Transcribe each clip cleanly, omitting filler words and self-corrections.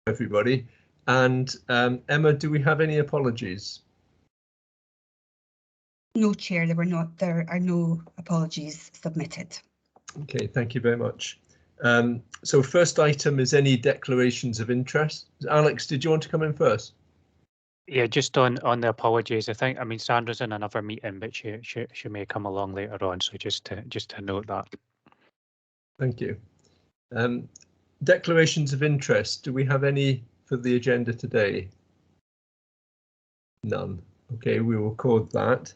everybody. And Emma, do we have any apologies? No, Chair, there are no apologies submitted. Okay, thank you very much. So first item is any declarations of interest. Alex, did you want to come in first? Yeah, just on the apologies. I mean, Sandra's in another meeting, but she may come along later on. So just to note that. Thank you. Declarations of interest. Do we have any for the agenda today? None. Okay, we will record that.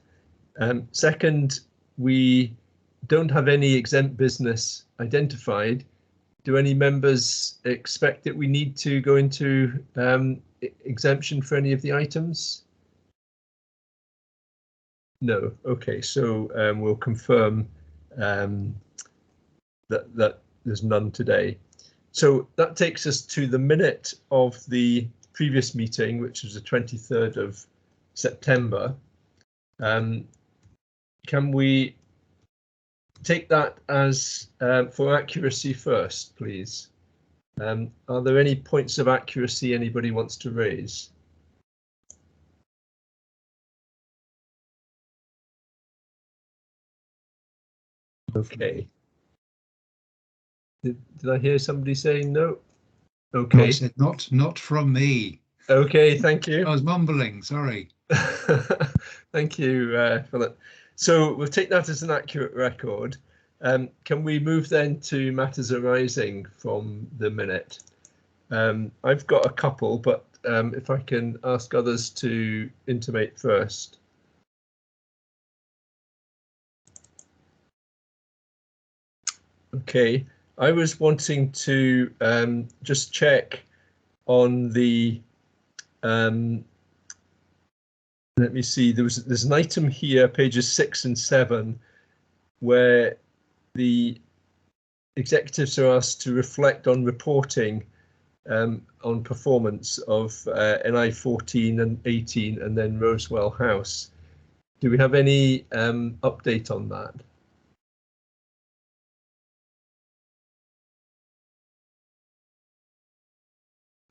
Second, we don't have any exempt business identified. Do any members expect that we need to go into exemption for any of the items? No. Okay, so we'll confirm that there's none today. So that takes us to the minute of the previous meeting, which was the 23rd of September. Can we take that as for accuracy first, please? Are there any points of accuracy anybody wants to raise? Okay. Did I hear somebody saying no? Okay. I said not from me. Okay, thank you. I was mumbling, sorry. Thank you, Philip. So we'll take that as an accurate record. Can we move then to matters arising from the minute? I've got a couple, but if I can ask others to intimate first. Okay, I was wanting to just check on the let me see, there's an item here, pages 6 and 7, where the executives are asked to reflect on reporting on performance of NI 14 and 18 and then Rosewell House. Do we have any update on that?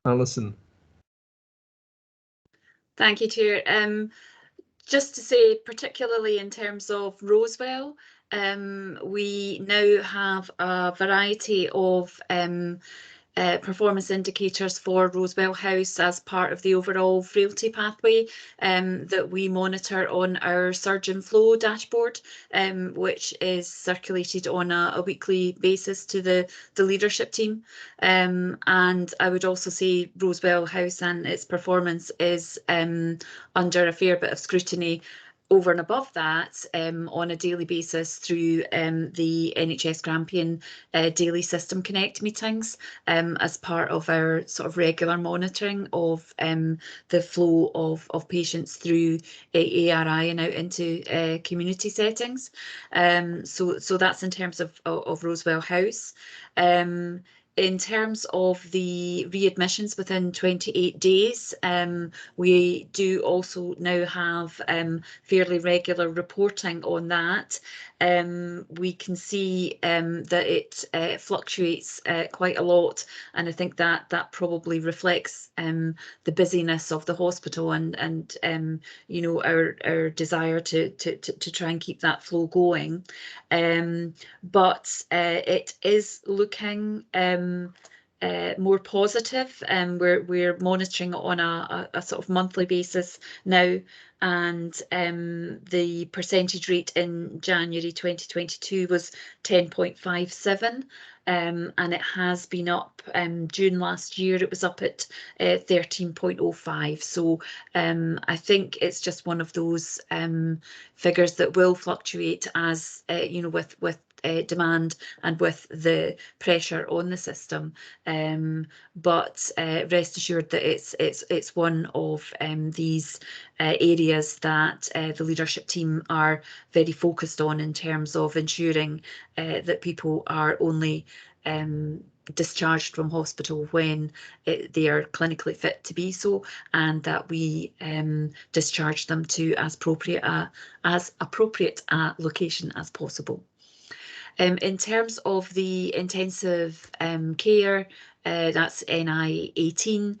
Alison. Thank you, Chair. Just to say, particularly in terms of Rosewell, we now have a variety of performance indicators for Rosewell House as part of the overall frailty pathway that we monitor on our surgeon flow dashboard, which is circulated on a weekly basis to the leadership team. And I would also say Rosewell House and its performance is under a fair bit of scrutiny over and above that on a daily basis through the NHS Grampian daily System Connect meetings as part of our sort of regular monitoring of the flow of patients through ARI and out into community settings. So that's in terms of Rosewell House. In terms of the readmissions within 28 days, we do also now have fairly regular reporting on that. We can see that it fluctuates quite a lot, and I think that probably reflects the busyness of the hospital and you know, our desire to try and keep that flow going. But it is looking more positive, and we're monitoring it on a sort of monthly basis now, and the percentage rate in January 2022 was 10.57. And it has been up. June last year it was up at 13.05. So I think it's just one of those figures that will fluctuate as you know, with demand and with the pressure on the system, but rest assured that it's one of these areas that the leadership team are very focused on in terms of ensuring that people are only discharged from hospital when they are clinically fit to be so, and that we discharge them to as appropriate a location as possible. In terms of the intensive care, that's NI 18,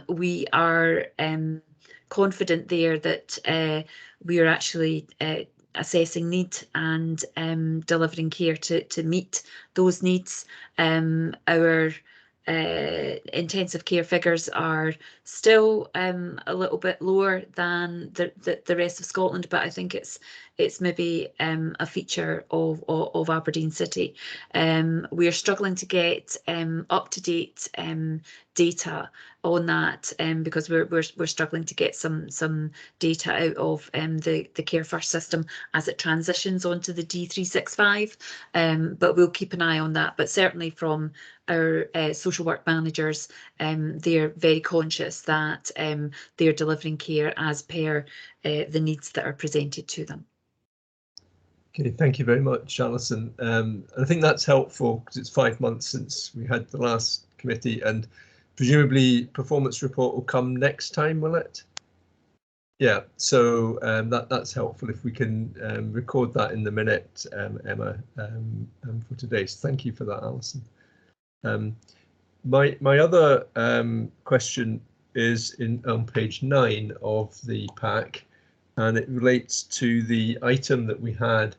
we are confident there that we are actually assessing need and delivering care to meet those needs. Our intensive care figures are still a little bit lower than the rest of Scotland, but I think it's maybe a feature of Aberdeen City. We are struggling to get up-to-date data on that because we're struggling to get some data out of the Care First system as it transitions onto the D365. But we'll keep an eye on that. But certainly from our social work managers, they're very conscious that they're delivering care as per the needs that are presented to them. Okay, thank you very much, Alison. I think that's helpful because it's 5 months since we had the last committee, and presumably performance report will come next time, will it? Yeah, so that's helpful if we can record that in the minute, Emma, for today. So thank you for that, Alison. My other question is on page 9 of the pack, and it relates to the item that we had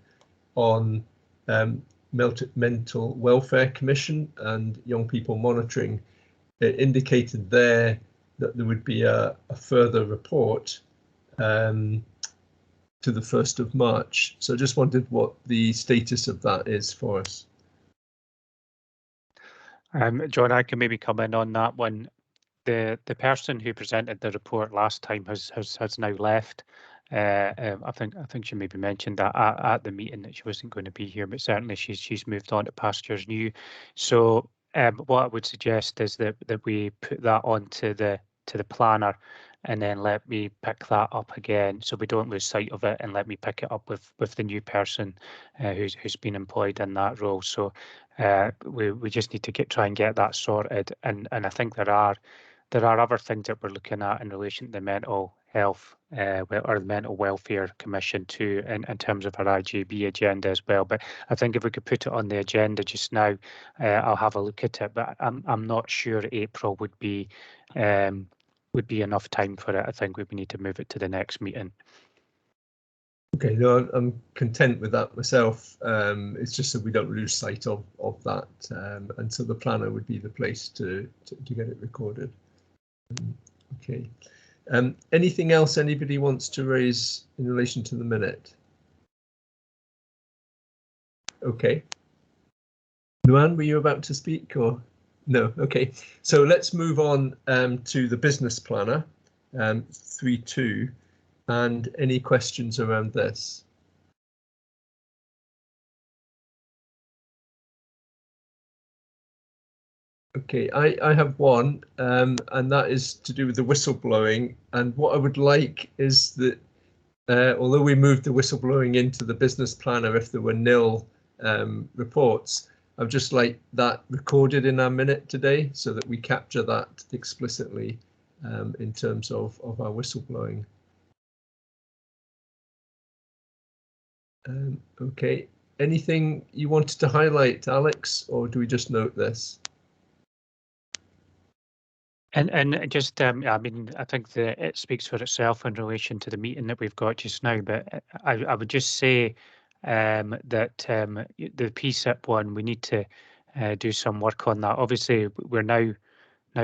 on Mental Welfare Commission and young people monitoring. It indicated there that there would be a further report to the 1st of March. So I just wondered what the status of that is for us. John, I can maybe come in on that one. The person who presented the report last time has now left. I think she maybe mentioned that at the meeting that she wasn't going to be here, but certainly she's moved on to pastures new. So what I would suggest is that we put that onto the planner, and then let me pick that up again, so we don't lose sight of it, and let me pick it up with the new person who's been employed in that role. So we just need to try and get that sorted, and I think there are other things that we're looking at in relation to the mental health or the Mental Welfare Commission too, in terms of our IJB agenda as well. But I think if we could put it on the agenda just now, I'll have a look at it. But I'm not sure April would be enough time for it. I think we need to move it to the next meeting. Okay, no, I'm content with that myself. It's just that we don't lose sight of that, and so the planner would be the place to get it recorded. Okay. Anything else anybody wants to raise in relation to the minute? Okay. Luann, were you about to speak or no? Okay, so let's move on to the business planner, 3.2, and any questions around this? Okay, I have one, and that is to do with the whistleblowing. And what I would like is that, although we moved the whistleblowing into the business planner if there were nil reports, I would just like that recorded in our minute today so that we capture that explicitly in terms of our whistleblowing. Okay, anything you wanted to highlight, Alex, or do we just note this? And just, I mean, I think that it speaks for itself in relation to the meeting that we've got just now. But I would just say that the PSIP one, we need to do some work on that. Obviously, we're now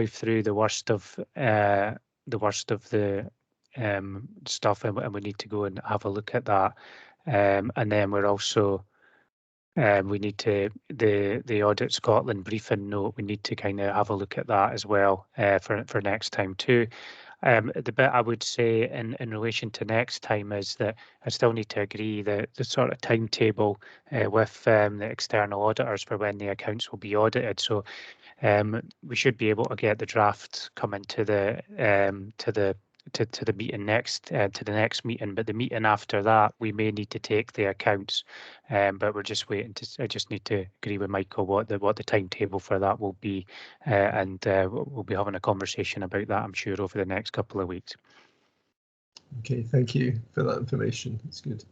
through the worst of the stuff, and we need to go and have a look at that. And then we're also we need to the Audit Scotland briefing note. We need to kind of have a look at that as well for next time too. The bit I would say in relation to next time is that I still need to agree the sort of timetable with the external auditors for when the accounts will be audited. So we should be able to get the draft coming to the meeting next to the next meeting, but the meeting after that we may need to take the accounts, but we're just waiting to. I just need to agree with Michael what the timetable for that will be, and we'll be having a conversation about that, I'm sure, over the next couple of weeks. Okay, thank you for that information. That's good.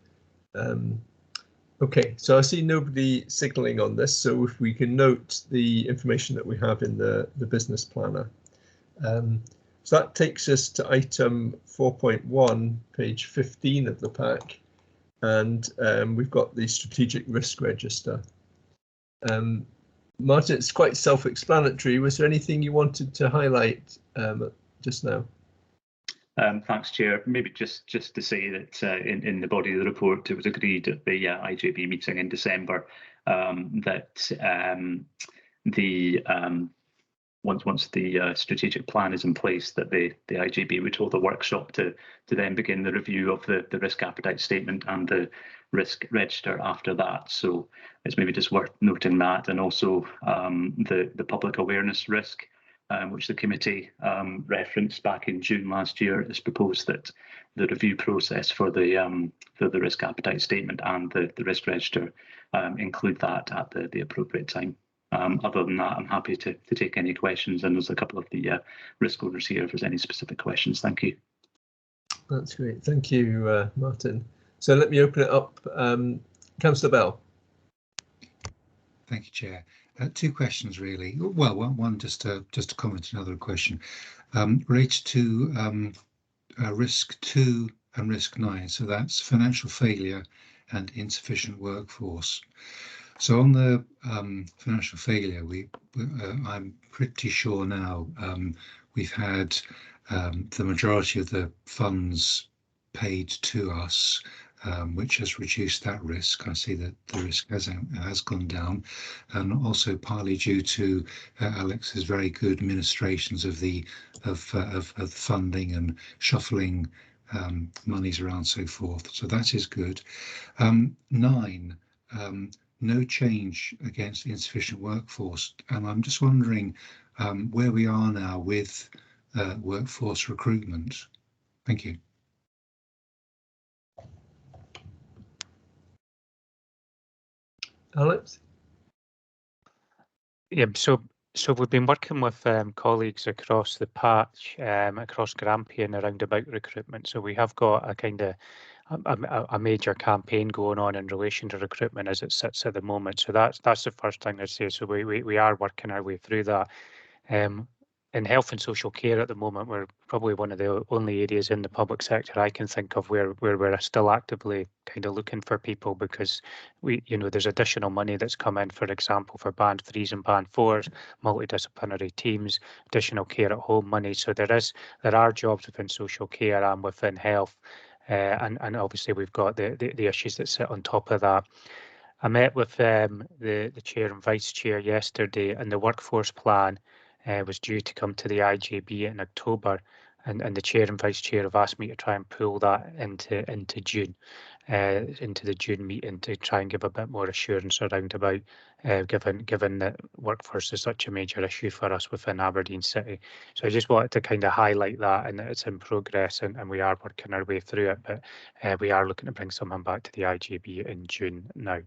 Okay, so I see nobody signalling on this, so if we can note the information that we have in the business planner. So that takes us to item 4.1, page 15 of the pack, and we've got the strategic risk register. Martin, it's quite self-explanatory. Was there anything you wanted to highlight just now? Thanks, Chair. Maybe just to say that in the body of the report, it was agreed at the IJB meeting in December that once the strategic plan is in place, that the IJB would hold a workshop to then begin the review of the risk appetite statement and the risk register after that. So it's maybe just worth noting that, and also the public awareness risk, which the committee referenced back in June last year. It's proposed that the review process for the risk appetite statement and the risk register include that at the appropriate time. Other than that, I'm happy to take any questions, and there's a couple of the risk owners here if there's any specific questions. Thank you. That's great. Thank you, Martin. So let me open it up. Councillor Bell. Thank you, Chair. Two questions really. Well, one just to comment, another question related to risk 2 and risk 9. So that's financial failure and insufficient workforce. So on the financial failure, I'm pretty sure now we've had the majority of the funds paid to us, which has reduced that risk. I see that the risk has gone down, and also partly due to Alex's very good administrations of the funding and shuffling monies around, so forth. So that is good. 9. No change against insufficient workforce, and I'm just wondering where we are now with workforce recruitment. Thank you. Alex? Yeah, so we've been working with colleagues across the patch, across Grampian around about recruitment. So we have got a kind of a major campaign going on in relation to recruitment as it sits at the moment. So that's the first thing I'd say. So we are working our way through that. In health and social care at the moment, we're probably one of the only areas in the public sector I can think of where we're still actively kind of looking for people, because there's additional money that's come in, for example, for band 3s and band 4s, multidisciplinary teams, additional care at home money. So there are jobs within social care and within health, and obviously we've got the issues that sit on top of that. I met with the chair and vice chair yesterday, and the workforce plan was due to come to the IJB in October, and the chair and vice chair have asked me to try and pull that into June, into the June meeting, to try and give a bit more assurance around about given that workforce is such a major issue for us within Aberdeen City. So I just wanted to kind of highlight that, and that it's in progress, and we are working our way through it, but we are looking to bring someone back to the IJB in June now.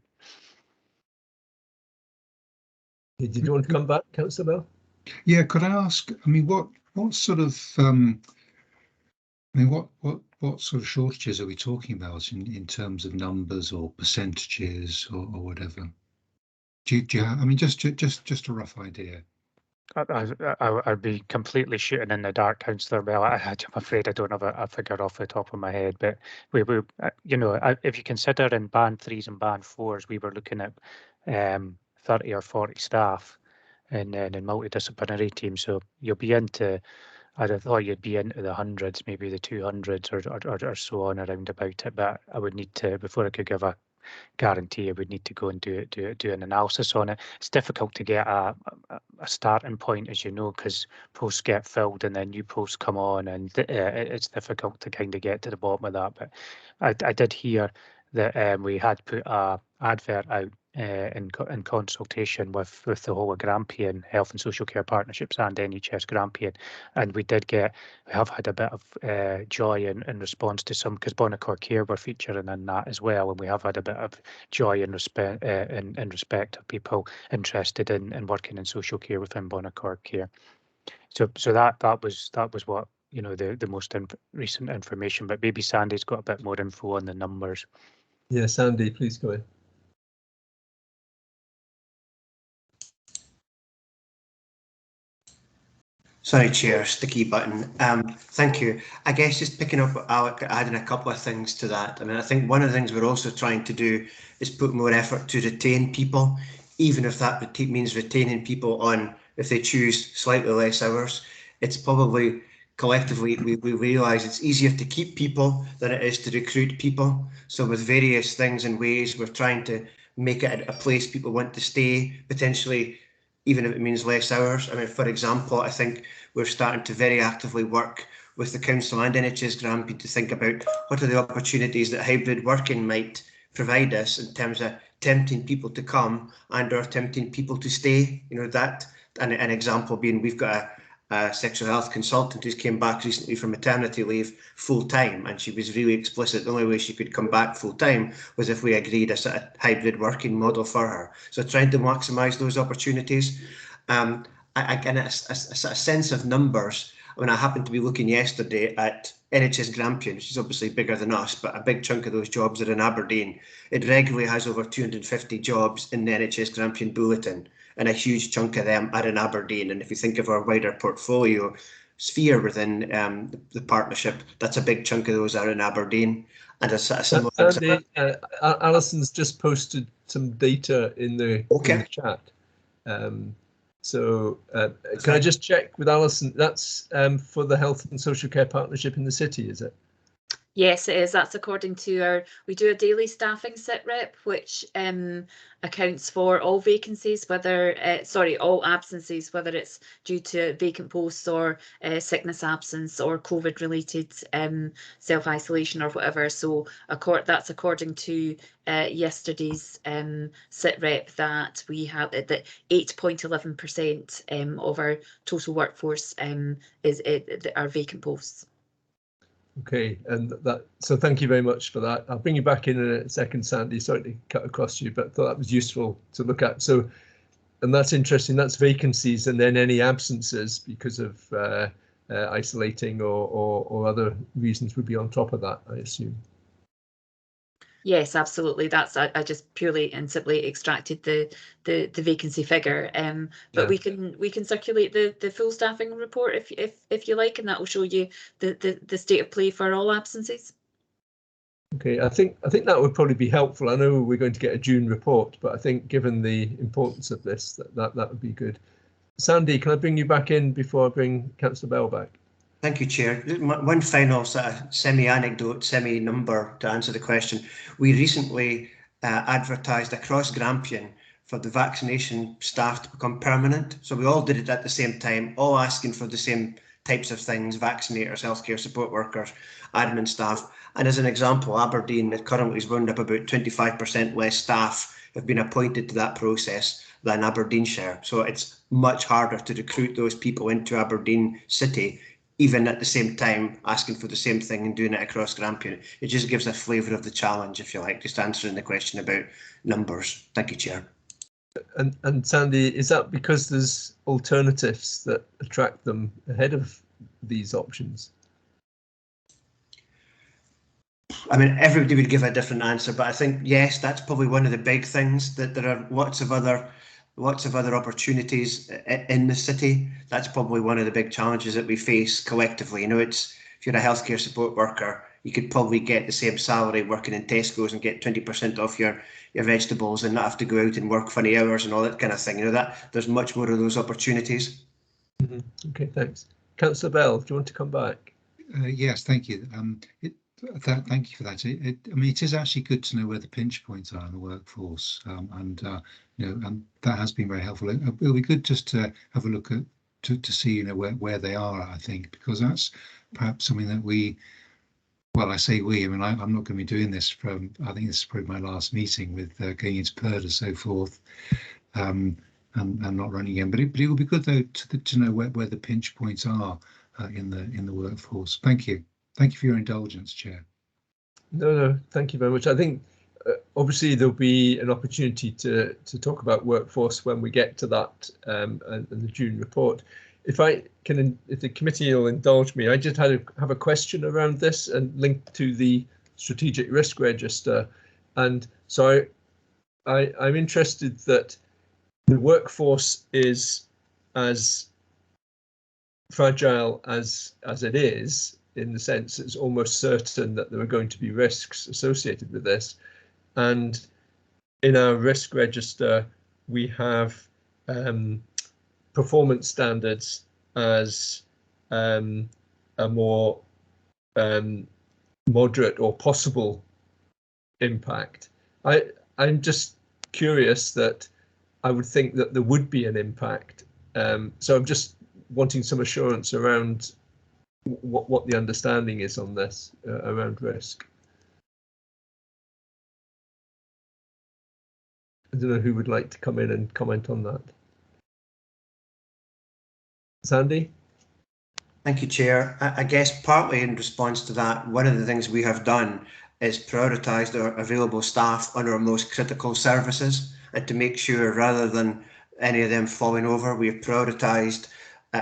Did you want to come back, Councillor Bell? Yeah, could I ask? I mean, what sort of what sort of shortages are we talking about in terms of numbers or percentages or whatever? Do you have, I mean, just a rough idea? I'd be completely shooting in the dark, Councillor Bell. I'm afraid I don't have a figure off the top of my head, but we if you consider in band 3s and band 4s, we were looking at 30 or 40 staff in multidisciplinary teams. So you'll be into, I'd have thought you'd be into the hundreds, maybe the 200s or so on around about it. But I would need to, before I could give a guarantee, I would need to go and do an analysis on it. It's difficult to get a starting point, as you know, because posts get filled and then new posts come on, and it's difficult to kind of get to the bottom of that. But I did hear that we had put a advert out in consultation with the whole of Grampian Health and Social Care Partnerships and NHS Grampian, and we have had a bit of joy in response to some, because Bonacor Care were featuring in that as well, and we have had a bit of joy in respect of people interested in working in social care within Bonacor Care. So that was what the most recent information, but maybe Sandy's got a bit more info on the numbers. Yeah, Sandy, please go ahead. Sorry, Chair, sticky button. Thank you. I guess just picking up what Alec, adding a couple of things to that. I mean, I think one of the things we're also trying to do is put more effort to retain people, even if that means retaining people on, if they choose slightly less hours. It's probably collectively, we realise it's easier to keep people than it is to recruit people. So with various things and ways, we're trying to make it a place people want to stay, potentially, even if it means less hours. I mean, for example, I think we're starting to very actively work with the Council and NHS Grampian to think about what are the opportunities that hybrid working might provide us in terms of tempting people to come and or tempting people to stay. You know, that, and an example being we've got a sexual health consultant who's came back recently from maternity leave full time, and she was really explicit the only way she could come back full time was if we agreed a sort of hybrid working model for her. So trying to maximise those opportunities. I get a sense of numbers. I mean, I happened to be looking yesterday at NHS Grampian, which is obviously bigger than us, but a big chunk of those jobs are in Aberdeen. It regularly has over 250 jobs in the NHS Grampian bulletin, and a huge chunk of them are in Aberdeen. And if you think of our wider portfolio sphere within the partnership, that's a big chunk of those are in Aberdeen. And a similar. Andy, Alison's just posted some data in the chat. Can I just check with Alison? That's for the Health and Social Care Partnership in the City, is it? Yes, it is. That's according to we do a daily staffing sit rep, which accounts for all vacancies, whether, all absences, whether it's due to vacant posts or sickness absence or COVID related self-isolation or whatever. So that's according to yesterday's sit rep that we have that 8.11% of our total workforce are vacant posts. Okay, and so thank you very much for that. I'll bring you back in a second, Sandy. Sorry to cut across you, but I thought that was useful to look at. So, and that's interesting. That's vacancies, and then any absences because of isolating or other reasons would be on top of that, I assume. Yes, absolutely. That's I just purely and simply extracted the vacancy figure. But yeah. we can circulate the full staffing report if you like, and that will show you the state of play for all absences. Okay, I think that would probably be helpful. I know we're going to get a June report, but I think given the importance of this, that would be good. Sandy, can I bring you back in before I bring Councillor Bell back? Thank you, Chair. One final sort of semi-anecdote, semi-number to answer the question. We recently advertised across Grampian for the vaccination staff to become permanent. So we all did it at the same time, all asking for the same types of things: vaccinators, healthcare support workers, admin staff. And as an example, Aberdeen that currently is round up about 25% less staff have been appointed to that process than Aberdeenshire. So it's much harder to recruit those people into Aberdeen City, even at the same time asking for the same thing and doing it across Grampian. It just gives a flavour of the challenge, if you like, just answering the question about numbers. Thank you, Chair. And Sandy, is that because there's alternatives that attract them ahead of these options? I mean, everybody would give a different answer, but I think, yes, that's probably one of the big things, that there are lots of other opportunities in the city. That's probably one of the big challenges that we face collectively. You know, it's, if you're a healthcare support worker, you could probably get the same salary working in Tesco's and get 20% off your vegetables and not have to go out and work funny hours and all that kind of thing. You know, that there's much more of those opportunities. Mm-hmm. Okay, thanks. Councillor Bell, do you want to come back? Yes, thank you. Thank you for that. I mean, it is actually good to know where the pinch points are in the workforce, and that has been very helpful. It'll be good just to have a look at to see, you know, where they are. I think because that's perhaps something that we. Well, I say we. I mean, I'm not going to be doing this from. I think this is probably my last meeting with going into PERD and so forth, and not running again. But it will be good though to know where the pinch points are in the workforce. Thank you. Thank you for your indulgence, Chair. No, thank you very much. I think obviously there'll be an opportunity to talk about workforce when we get to that and the June report. If the committee will indulge me, I just have a question around this and linked to the strategic risk register. And so I'm interested that the workforce is as fragile as it is, in the sense it's almost certain that there are going to be risks associated with this. And in our risk register, we have performance standards as a more moderate or possible impact. I'm just curious that I would think that there would be an impact. So I'm just wanting some assurance around what the understanding is on this around risk. I don't know who would like to come in and comment on that. Sandy? Thank you, Chair. I guess partly in response to that, one of the things we have done is prioritised our available staff on our most critical services, and to make sure, rather than any of them falling over, we have prioritised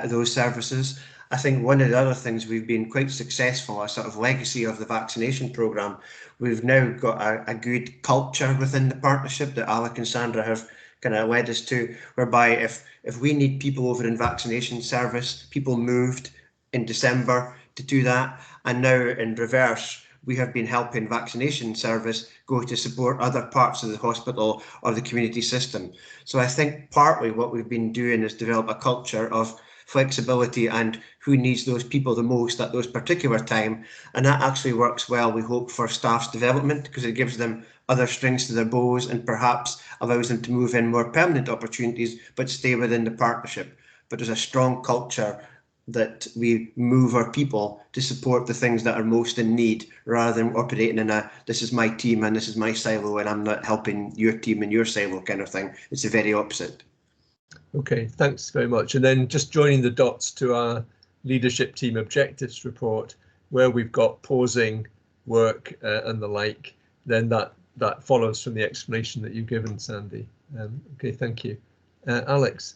those services. I think one of the other things we've been quite successful, a sort of legacy of the vaccination programme, we've now got a good culture within the partnership that Alec and Sandra have kind of led us to, whereby if we need people over in vaccination service, people moved in December to do that, and now in reverse, we have been helping vaccination service go to support other parts of the hospital or the community system. So I think partly what we've been doing is develop a culture of flexibility and who needs those people the most at those particular time, and that actually works well, we hope, for staff's development, because it gives them other strings to their bows and perhaps allows them to move in more permanent opportunities but stay within the partnership. But there's a strong culture that we move our people to support the things that are most in need, rather than operating in a this is my team and this is my silo and I'm not helping your team in your silo kind of thing. It's the very opposite. Okay, thanks very much. And then just joining the dots to our leadership team objectives report, where we've got pausing work and the like, then that follows from the explanation that you've given, Sandy. Okay, thank you. Alex.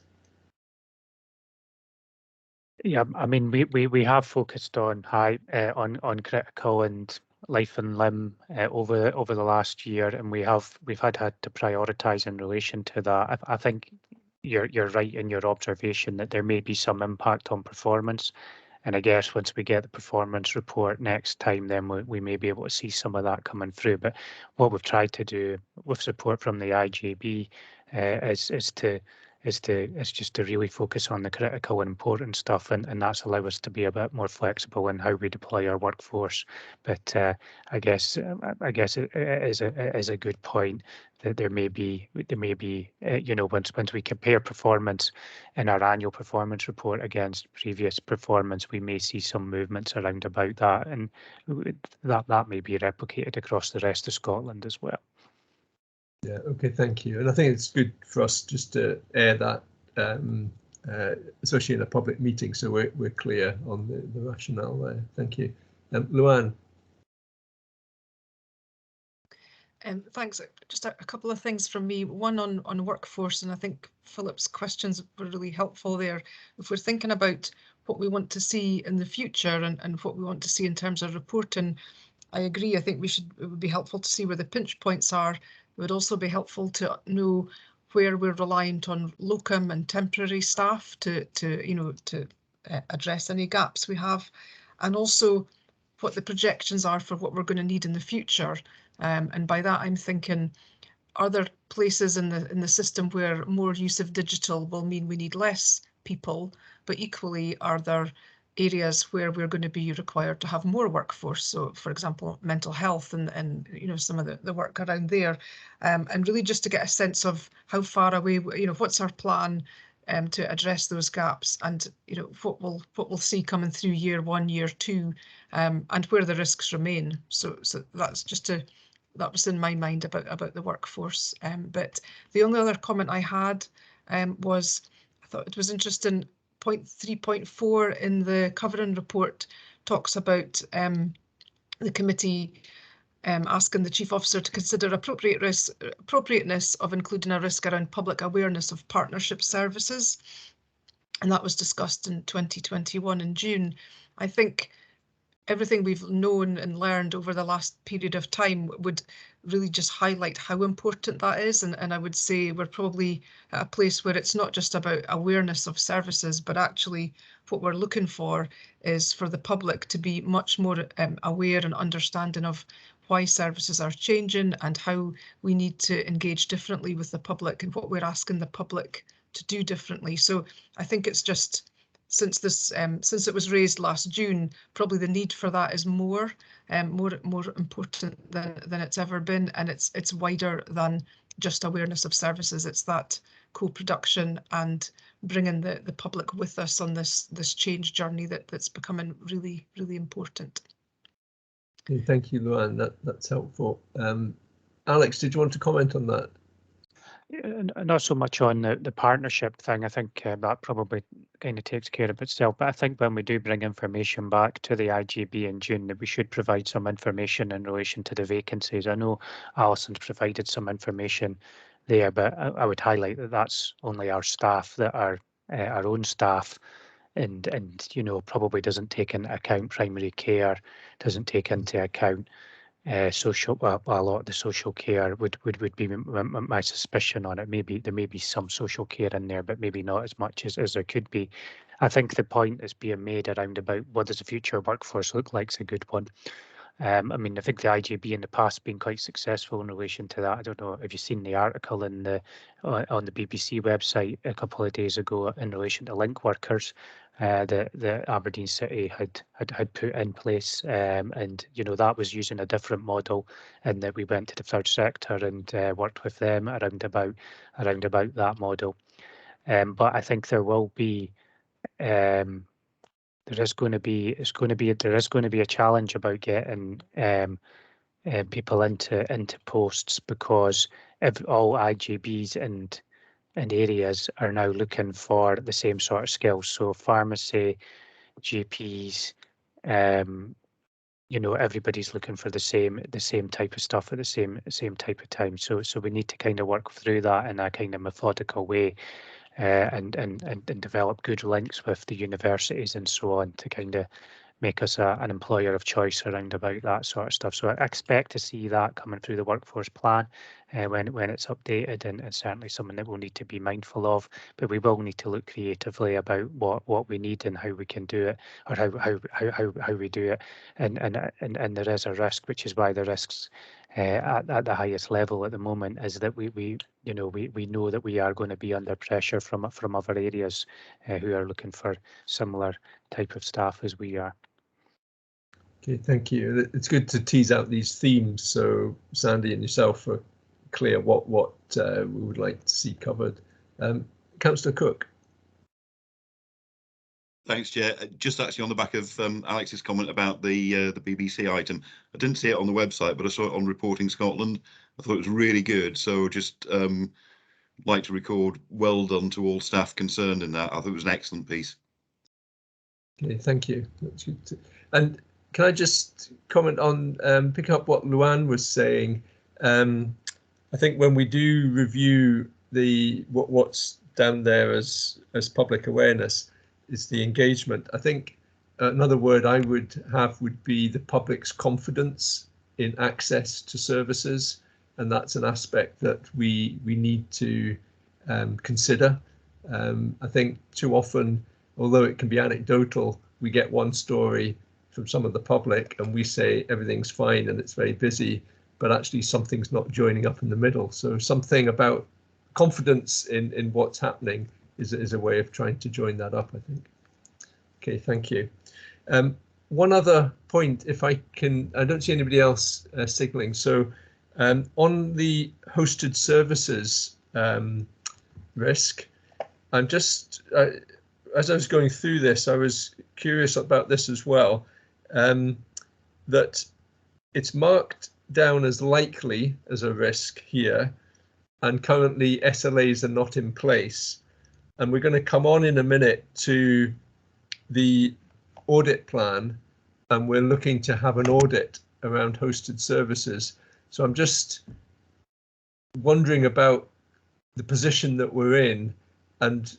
Yeah, I mean, we have focused on on critical and life and limb over the last year, and we've had to prioritise in relation to that. I think you're right in your observation that there may be some impact on performance, and I guess once we get the performance report next time, then we may be able to see some of that coming through. But what we've tried to do with support from the IJB is just to really focus on the critical and important stuff, and that's allow us to be a bit more flexible in how we deploy our workforce. But I guess it is a good point that there may be you know, once we compare performance in our annual performance report against previous performance, we may see some movements around about that, and that may be replicated across the rest of Scotland as well. Yeah, okay, thank you. And I think it's good for us just to air that, especially in a public meeting, so we're clear on the rationale there. Thank you. Luann. Thanks. Just a couple of things from me. One on workforce, and I think Philip's questions were really helpful there. If we're thinking about what we want to see in the future and what we want to see in terms of reporting, I agree. I think it would be helpful to see where the pinch points are. It would also be helpful to know where we're reliant on locum and temporary staff to address any gaps we have, and also what the projections are for what we're going to need in the future. And by that I'm thinking, are there places in the system where more use of digital will mean we need less people, but equally are there areas where we're going to be required to have more workforce? So for example, mental health and you know, some of the work around there, and really just to get a sense of how far away, you know, what's our plan to address those gaps, and you know, what we'll see coming through year 1, year 2, and where the risks remain. So that's just that was in my mind about the workforce. But the only other comment I had was, I thought it was interesting, point 3.4 in the covering report talks about the committee asking the Chief Officer to consider appropriateness of including a risk around public awareness of partnership services. And that was discussed in 2021 in June. I think everything we've known and learned over the last period of time would really just highlight how important that is. And I would say we're probably at a place where it's not just about awareness of services, but actually what we're looking for is for the public to be much more aware and understanding of why services are changing and how we need to engage differently with the public and what we're asking the public to do differently. So I think it's just, since it was raised last June, probably the need for that is more important than it's ever been, and it's wider than just awareness of services. It's that co-production and bringing the public with us on this change journey that's becoming really, really important. Okay, thank you, Luann. That's helpful. Alex, did you want to comment on that? Not so much on the partnership thing. I think that probably kind of takes care of itself. But I think when we do bring information back to the IGB in June, that we should provide some information in relation to the vacancies. I know Alison's provided some information there, but I would highlight that that's only our staff, that are our own staff, and you know, probably doesn't take into account primary care, doesn't take into account social, well, a lot of the social care would be my suspicion on it. Maybe there may be some social care in there, but maybe not as much as there could be. I think the point that's being made around about what does the future workforce look like is a good one. I mean, I think the IGB in the past has been quite successful in relation to that. I don't know if you've seen the article in the on the BBC website a couple of days ago in relation to link workers that Aberdeen City had put in place, and you know, that was using a different model, in that we went to the third sector and worked with them around about that model. But I think there will be there is going to be a challenge about getting people into posts, because all IGBs and areas are now looking for the same sort of skills. So pharmacy, GPs, you know, everybody's looking for the same type of stuff at the same type of time. So we need to kind of work through that in a kind of methodical way. And develop good links with the universities and so on to kind of make us an employer of choice around about that sort of stuff. So I expect to see that coming through the workforce plan when it's updated, and certainly something that we'll need to be mindful of. But we will need to look creatively about what we need and how we can do it, or how we do it. And there is a risk, which is why the risks at the highest level at the moment is that we know that we are going to be under pressure from other areas who are looking for similar type of staff as we are. Okay, thank you. It's good to tease out these themes, so Sandy and yourself are clear what we would like to see covered. Councillor Cook. Thanks, Chair. Just actually on the back of Alex's comment about the BBC item, I didn't see it on the website, but I saw it on Reporting Scotland. I thought it was really good. So just like to record well done to all staff concerned in that. I thought it was an excellent piece. Okay, thank you. That's good. And can I just comment on pick up what Luann was saying? I think when we do review what's down there as public awareness, is the engagement. I think another word I would have would be the public's confidence in access to services, and that's an aspect that we need to consider. I think too often, although it can be anecdotal, we get one story from some of the public and we say everything's fine and it's very busy, but actually something's not joining up in the middle. So something about confidence in what's happening is a way of trying to join that up, I think. Okay, thank you. One other point, if I can, I don't see anybody else signaling. So on the hosted services risk, I'm just, as I was going through this, I was curious about this as well, that it's marked down as likely as a risk here, and currently SLAs are not in place. And we're going to come on in a minute to the audit plan, and we're looking to have an audit around hosted services. So I'm just wondering about the position that we're in and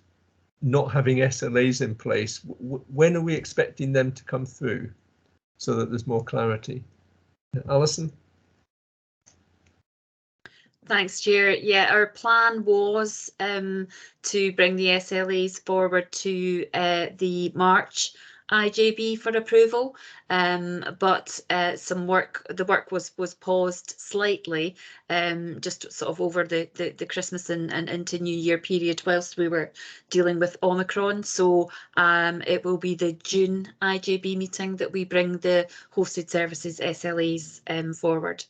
not having SLAs in place. When are we expecting them to come through? so that there's more clarity. Alison? Thanks, Chair. Yeah, our plan was to bring the SLAs forward to the March IJB for approval, but the work was paused slightly, just sort of over the Christmas and into New Year period whilst we were dealing with Omicron. So it will be the June IJB meeting that we bring the hosted services SLAs forward.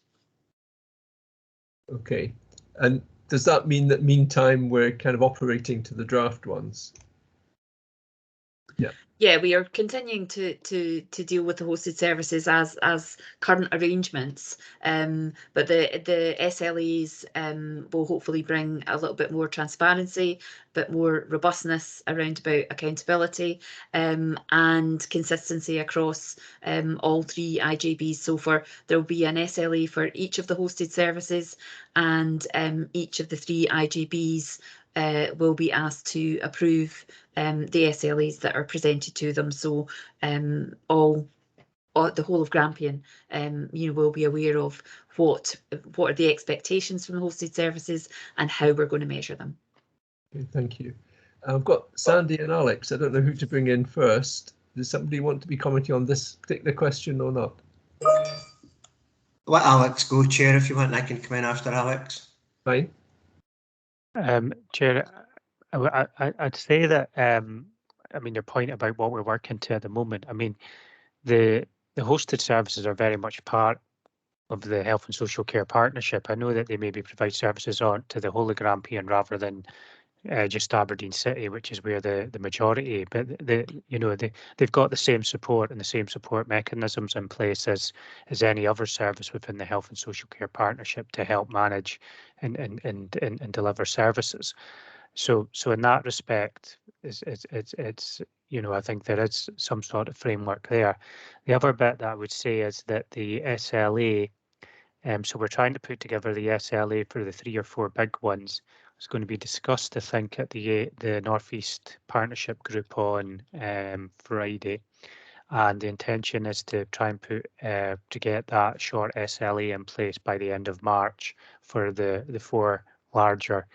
Okay, and does that mean that meantime we're kind of operating to the draft ones? Yeah. Yeah, we are continuing to deal with the hosted services as current arrangements, but the SLAs will hopefully bring a little bit more transparency, a bit more robustness around about accountability, and consistency across all 3 IJBs. So there will be an SLA for each of the hosted services, and each of the 3 IJBs will be asked to approve the SLAs that are presented to them. So the whole of Grampian, will be aware of what are the expectations from the hosted services and how we're going to measure them. Okay, thank you. I've got Sandy and Alex. I don't know who to bring in first. Does somebody want to be commenting on this particular question or not? Let Alex go, Chair, if you want. I can come in after Alex. Fine. Chair, I'd say that I mean, your point about what we're working to at the moment. I mean, the hosted services are very much part of the Health and Social Care Partnership. I know that they maybe provide services on to the whole of Grampian rather than just Aberdeen City, which is where the majority. But they've got the same support and the same support mechanisms in place as any other service within the Health and Social Care Partnership to help manage and deliver services. So in that respect, it's I think there is some sort of framework there. The other bit that I would say is that the SLA, so we're trying to put together the SLA for the 3 or 4 big ones. It's going to be discussed, I think, at the North East Partnership Group on Friday. And the intention is to try and put to get that short SLA in place by the end of March for the 4 larger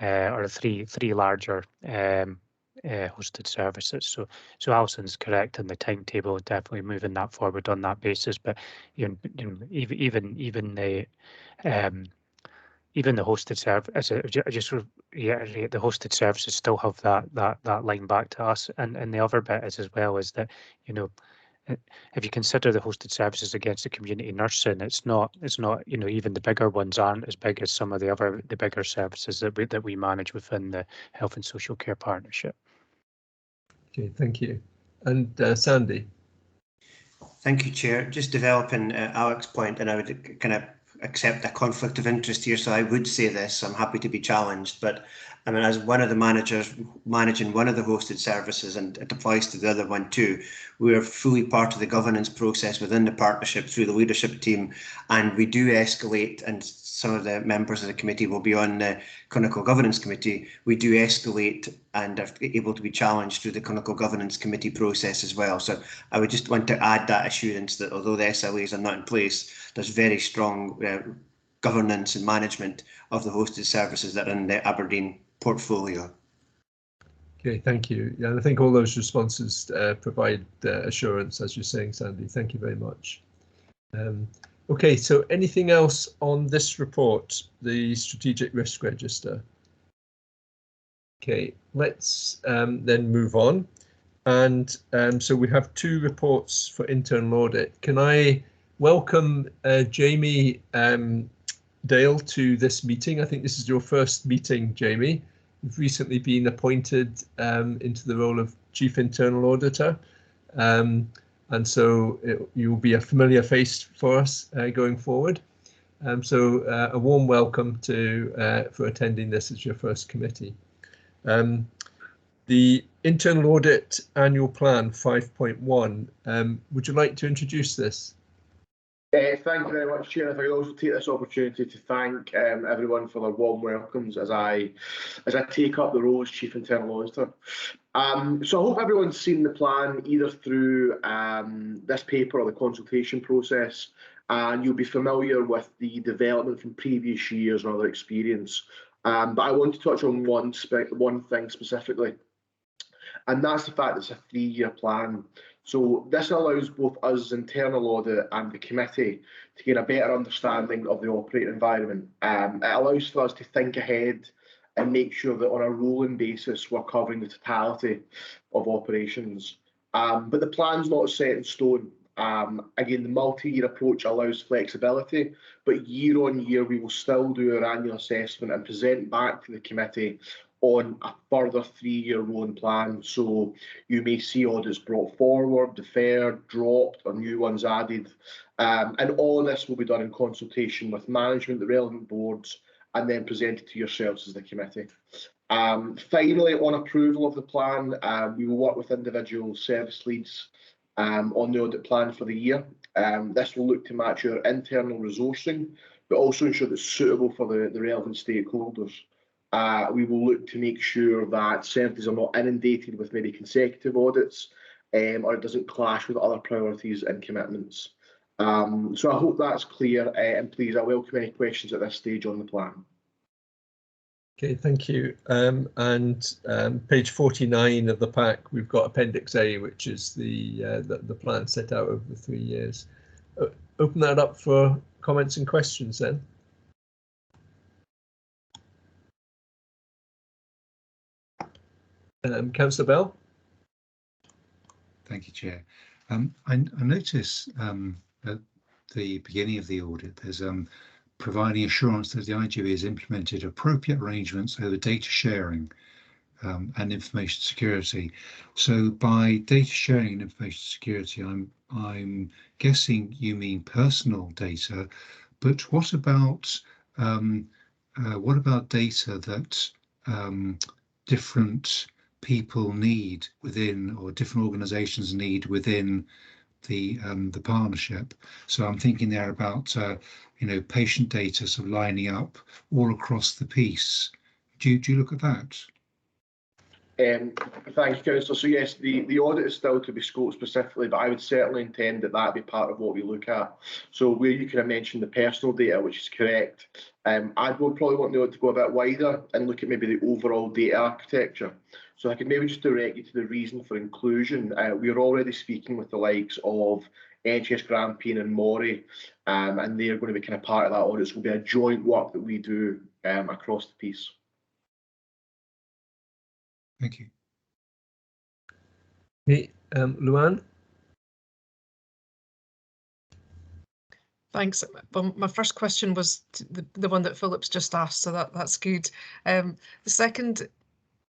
or 3 larger hosted services. So Alison's correct in the timetable, definitely moving that forward on that basis. But even the hosted service, I just reiterate, the hosted services still have that line back to us. And the other bit is as well is that if you consider the hosted services against the community nursing, it's not even the bigger ones aren't as big as some of the bigger services that we manage within the Health and Social Care Partnership. Okay, thank you. And Sandy. Thank you, Chair. Just developing Alex's point, and I would kind of accept a conflict of interest here, so I would say this. I'm happy to be challenged, but I mean, as one of the managers managing one of the hosted services, and it applies to the other one too, we are fully part of the governance process within the partnership through the leadership team, and we do escalate, and some of the members of the committee will be on the Clinical Governance Committee. We do escalate and are able to be challenged through the Clinical Governance Committee process as well. So I would just want to add that assurance that although the SLAs are not in place, there's very strong governance and management of the hosted services that are in the Aberdeen portfolio. Okay, thank you. Yeah, and I think all those responses provide assurance, as you're saying, Sandy. Thank you very much. Okay, so anything else on this report, the Strategic Risk Register? Okay, let's then move on. And so we have 2 reports for internal audit. Can I welcome Jamie Dale to this meeting? I think this is your first meeting, Jamie. You've recently been appointed into the role of Chief Internal Auditor. And so you'll be a familiar face for us going forward. So a warm welcome for attending this as your first committee. The Internal Audit Annual Plan 5.1, would you like to introduce this? Thank you very much, Chair. If I could also take this opportunity to thank everyone for their warm welcomes as I take up the role as Chief Internal Auditor. So I hope everyone's seen the plan either through this paper or the consultation process, and you'll be familiar with the development from previous years and other experience. But I want to touch on one thing specifically, and that's the fact it's a 3-year plan. So this allows both us as internal audit and the committee to gain a better understanding of the operating environment. It allows for us to think ahead and make sure that on a rolling basis we're covering the totality of operations. But the plan's not set in stone. Again, the multi-year approach allows flexibility, but year on year we will still do our annual assessment and present back to the committee on a further 3-year rolling plan. So you may see audits brought forward, deferred, dropped, or new ones added. And all of this will be done in consultation with management, the relevant boards, and then presented to yourselves as the committee. Finally, on approval of the plan, we will work with individual service leads on the audit plan for the year. This will look to match our internal resourcing, but also ensure that it's suitable for the relevant stakeholders. We will look to make sure that services are not inundated with maybe consecutive audits, or it doesn't clash with other priorities and commitments. So I hope that's clear, and please, I welcome any questions at this stage on the plan. Okay, thank you. Page 49 of the pack, we've got Appendix A, which is the plan set out over the 3 years. Open that up for comments and questions then. Councillor Bell. Thank you, Chair. I notice at the beginning of the audit, there's providing assurance that the IGB has implemented appropriate arrangements over data sharing and information security. So by data sharing and information security, I'm guessing you mean personal data, but what about data that different people need within, or different organisations need within the partnership? So I'm thinking there about patient data sort of lining up all across the piece. Do you look at that? Thank you, Councillor. So yes, the audit is still to be scoped specifically, but I would certainly intend that be part of what we look at. So where you kind of mentioned the personal data, which is correct, I would probably want the audit to go a bit wider and look at maybe the overall data architecture. So I could maybe just direct you to the reason for inclusion. We are already speaking with the likes of NHS Grampian and Mori, and they're going to be kind of part of that audit. So it will be a joint work that we do across the piece. Thank you. Okay, Luann. Thanks. Well, my first question was the one that Philip's just asked, so that's good. The second,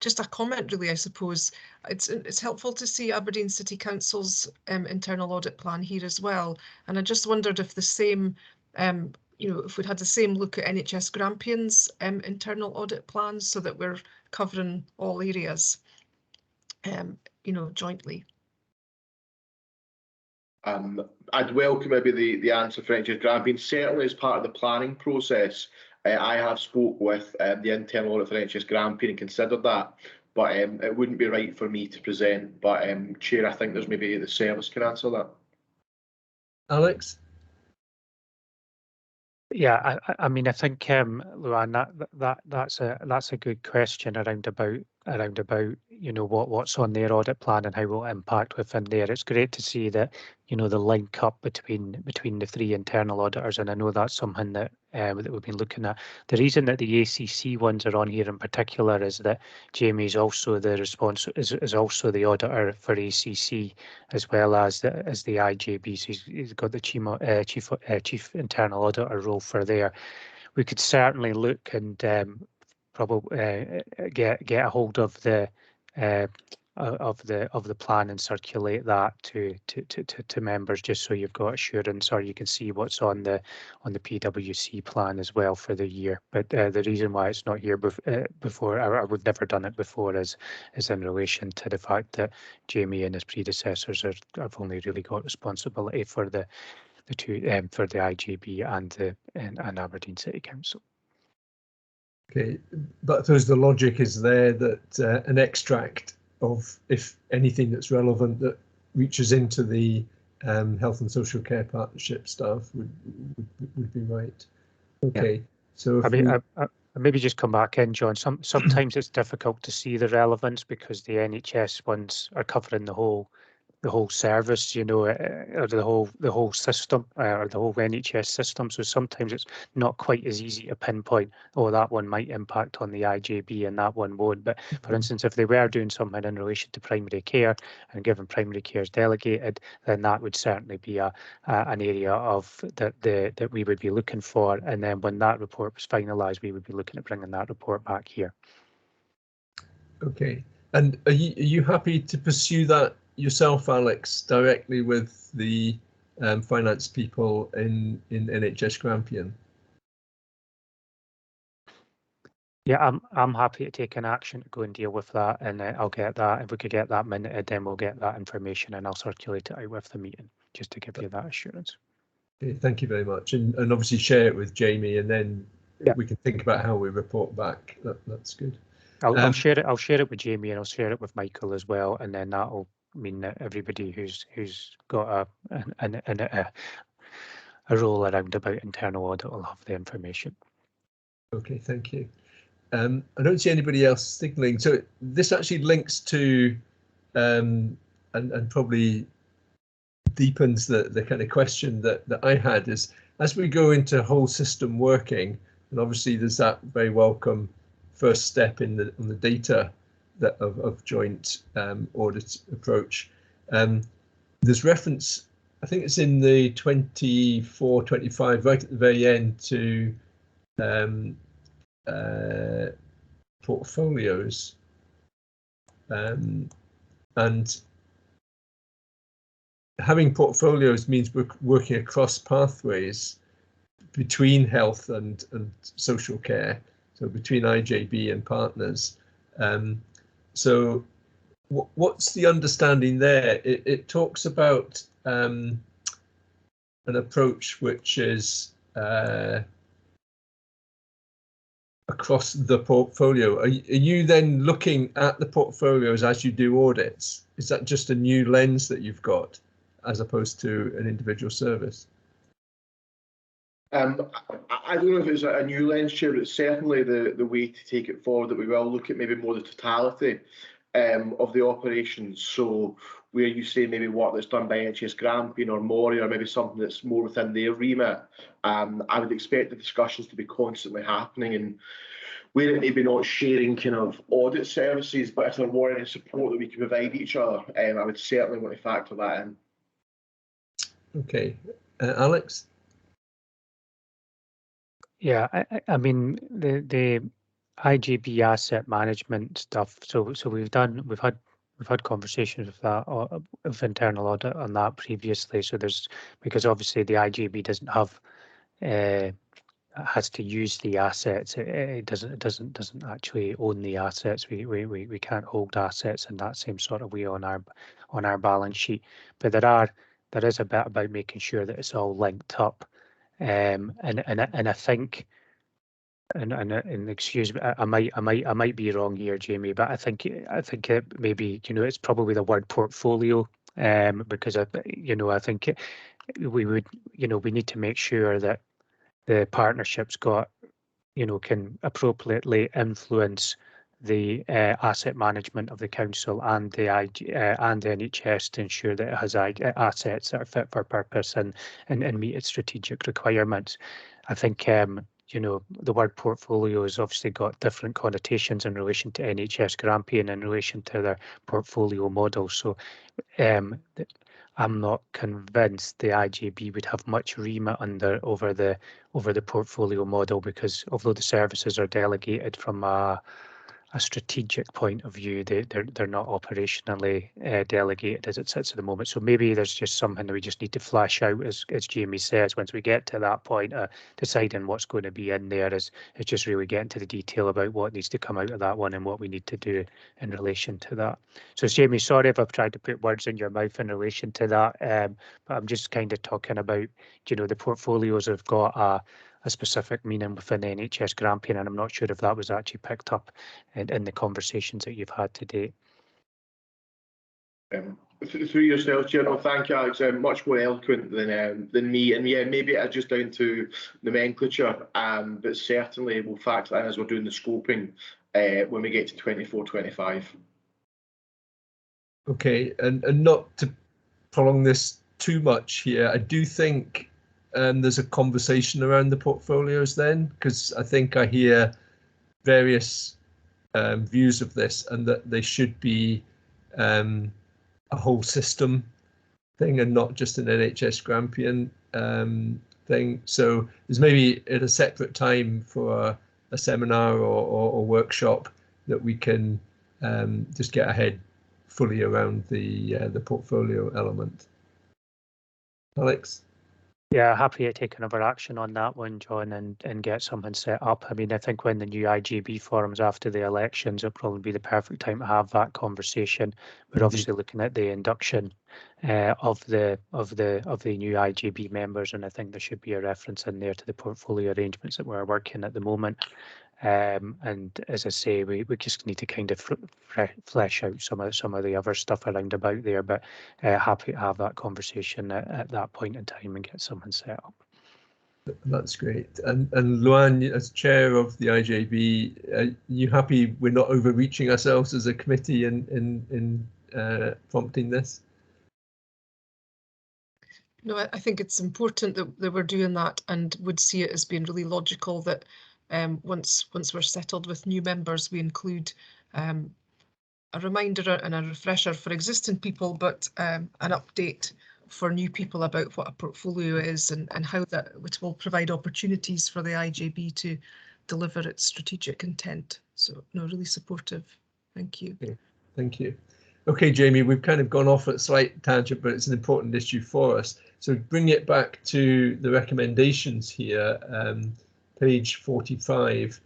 just a comment really, I suppose. It's helpful to see Aberdeen City Council's internal audit plan here as well. And I just wondered if the same, if we'd had the same look at NHS Grampian's internal audit plans, so that we're covering all areas, jointly. I'd welcome maybe the answer for NHS Grampian. Certainly as part of the planning process, I have spoke with the internal audit for NHS Grampian and considered that, but it wouldn't be right for me to present. But Chair, I think there's maybe the service can answer that. Alex? Yeah, I mean, I think, Luann, that's a good question around about what's on their audit plan and how it will impact within there. It's great to see that the link up between the three internal auditors, and I know that's something that we've been looking at. The reason that the ACC ones are on here in particular is that Jamie is also is also the auditor for ACC as well as the IJB. So he's got the chief internal auditor role for there. We could certainly look and probably get a hold of the plan and circulate that to members, just so you've got assurance, or you can see what's on the PwC plan as well for the year. But the reason why it's not here before, or we've never done it before, is in relation to the fact that Jamie and his predecessors have only really got responsibility for the the two for the IGB and Aberdeen City Council. Okay, but there's the logic is there that an extract of, if anything that's relevant that reaches into the health and social care partnership staff would be right. Okay, yeah. So if I maybe just come back in, John. Sometimes it's difficult to see the relevance because the NHS ones are covering the whole service, you know, or the whole system, or the whole NHS system. So sometimes it's not quite as easy to pinpoint, oh, that one might impact on the IJB and that one won't. But for instance, if they were doing something in relation to primary care and given primary care is delegated, then that would certainly be an area of that we would be looking for. And then when that report was finalised, we would be looking at bringing that report back here. Okay, and are you happy to pursue that yourself, Alex, directly with the finance people in NHS Grampian? Yeah, I'm happy to take an action to go and deal with that, and I'll get that. If we could get that minuted, then we'll get that information and I'll circulate it out with the meeting, just to give you that assurance. Okay, thank you very much, and obviously share it with Jamie, and then we can think about how we report back. That's good. I'll share it. I'll share it with Jamie, and I'll share it with Michael as well, and then that'll mean that everybody who's got a role around about internal audit will have the information. Okay, thank you. I don't see anybody else signalling, so this actually links to and probably deepens the kind of question that I had is, as we go into whole system working, and obviously there's that very welcome first step on the data of joint audit approach. There's reference, I think it's in the 24-25, right at the very end, to portfolios, and having portfolios means we're working across pathways between health and social care, so between IJB and partners. So what's the understanding there? It talks about an approach which is across the portfolio. Are you then looking at the portfolios as you do audits? Is that just a new lens that you've got as opposed to an individual service? I don't know if it's a new lens, Chair, but it's certainly the way to take it forward, that we will look at maybe more the totality of the operations. So where you say maybe work that's done by NHS Grampian or Mori, or maybe something that's more within their remit, I would expect the discussions to be constantly happening, and where it may be not sharing kind of audit services, but if there were any support that we can provide each other, I would certainly want to factor that in. Okay, Alex? Yeah, I mean the IGB asset management stuff. So we've had conversations with that of internal audit on that previously. So there's, because obviously the IGB doesn't have has to use the assets. It doesn't actually own the assets. We can't hold assets in that same sort of way on our balance sheet. But there is a bit about making sure that it's all linked up. And I think, and excuse me, I might be wrong here, Jamie, but I think it maybe, you know, it's probably the word portfolio, because I think we would, you know, we need to make sure that the partnerships can appropriately influence the asset management of the council and the and NHS to ensure that it has assets that are fit for purpose and meet its strategic requirements. I think the word portfolio has obviously got different connotations in relation to NHS Grampian in relation to their portfolio model. So I'm not convinced the IJB would have much remit over the portfolio model, because although the services are delegated from a strategic point of view. They're not operationally delegated as it sits at the moment. So maybe there's just something that we just need to flash out, as Jamie says, once we get to that point, deciding what's going to be in there is just really getting to the detail about what needs to come out of that one and what we need to do in relation to that. So Jamie, sorry if I've tried to put words in your mouth in relation to that, but I'm just kind of talking about, you know, the portfolios have got a specific meaning within NHS Grampian, and I'm not sure if that was actually picked up in the conversations that you've had to date. Through yourself, Chair, no, thank you, Alex. Much more eloquent than me, and yeah, maybe it's just down to nomenclature, but certainly we'll factor that in as we're doing the scoping when we get to 24-25. Okay, and not to prolong this too much here, I do think there's a conversation around the portfolios then, because I think I hear various views of this, and that they should be a whole system thing and not just an NHS Grampian thing. So there's maybe at a separate time for a seminar or workshop that we can just get ahead fully around the portfolio element. Alex? Yeah, happy to take another action on that one, John, and get something set up. I mean, I think when the new IGB forums after the elections, it'll probably be the perfect time to have that conversation. We're obviously looking at the induction of the new IGB members, and I think there should be a reference in there to the portfolio arrangements that we're working at the moment. And as I say, we just need to kind of flesh out some of the other stuff around about there, but happy to have that conversation at that point in time and get something set up. That's great. And Luann, as chair of the IJB, are you happy we're not overreaching ourselves as a committee in prompting this? No, I think it's important that we're doing that, and would see it as being really logical that once we're settled with new members, we include a reminder and a refresher for existing people, but an update for new people about what a portfolio is and how that, which will provide opportunities for the IJB to deliver its strategic intent. So no, really supportive. Thank you. Okay, thank you. Okay, Jamie, we've kind of gone off at a slight tangent, but it's an important issue for us. So bring it back to the recommendations here. Page 45,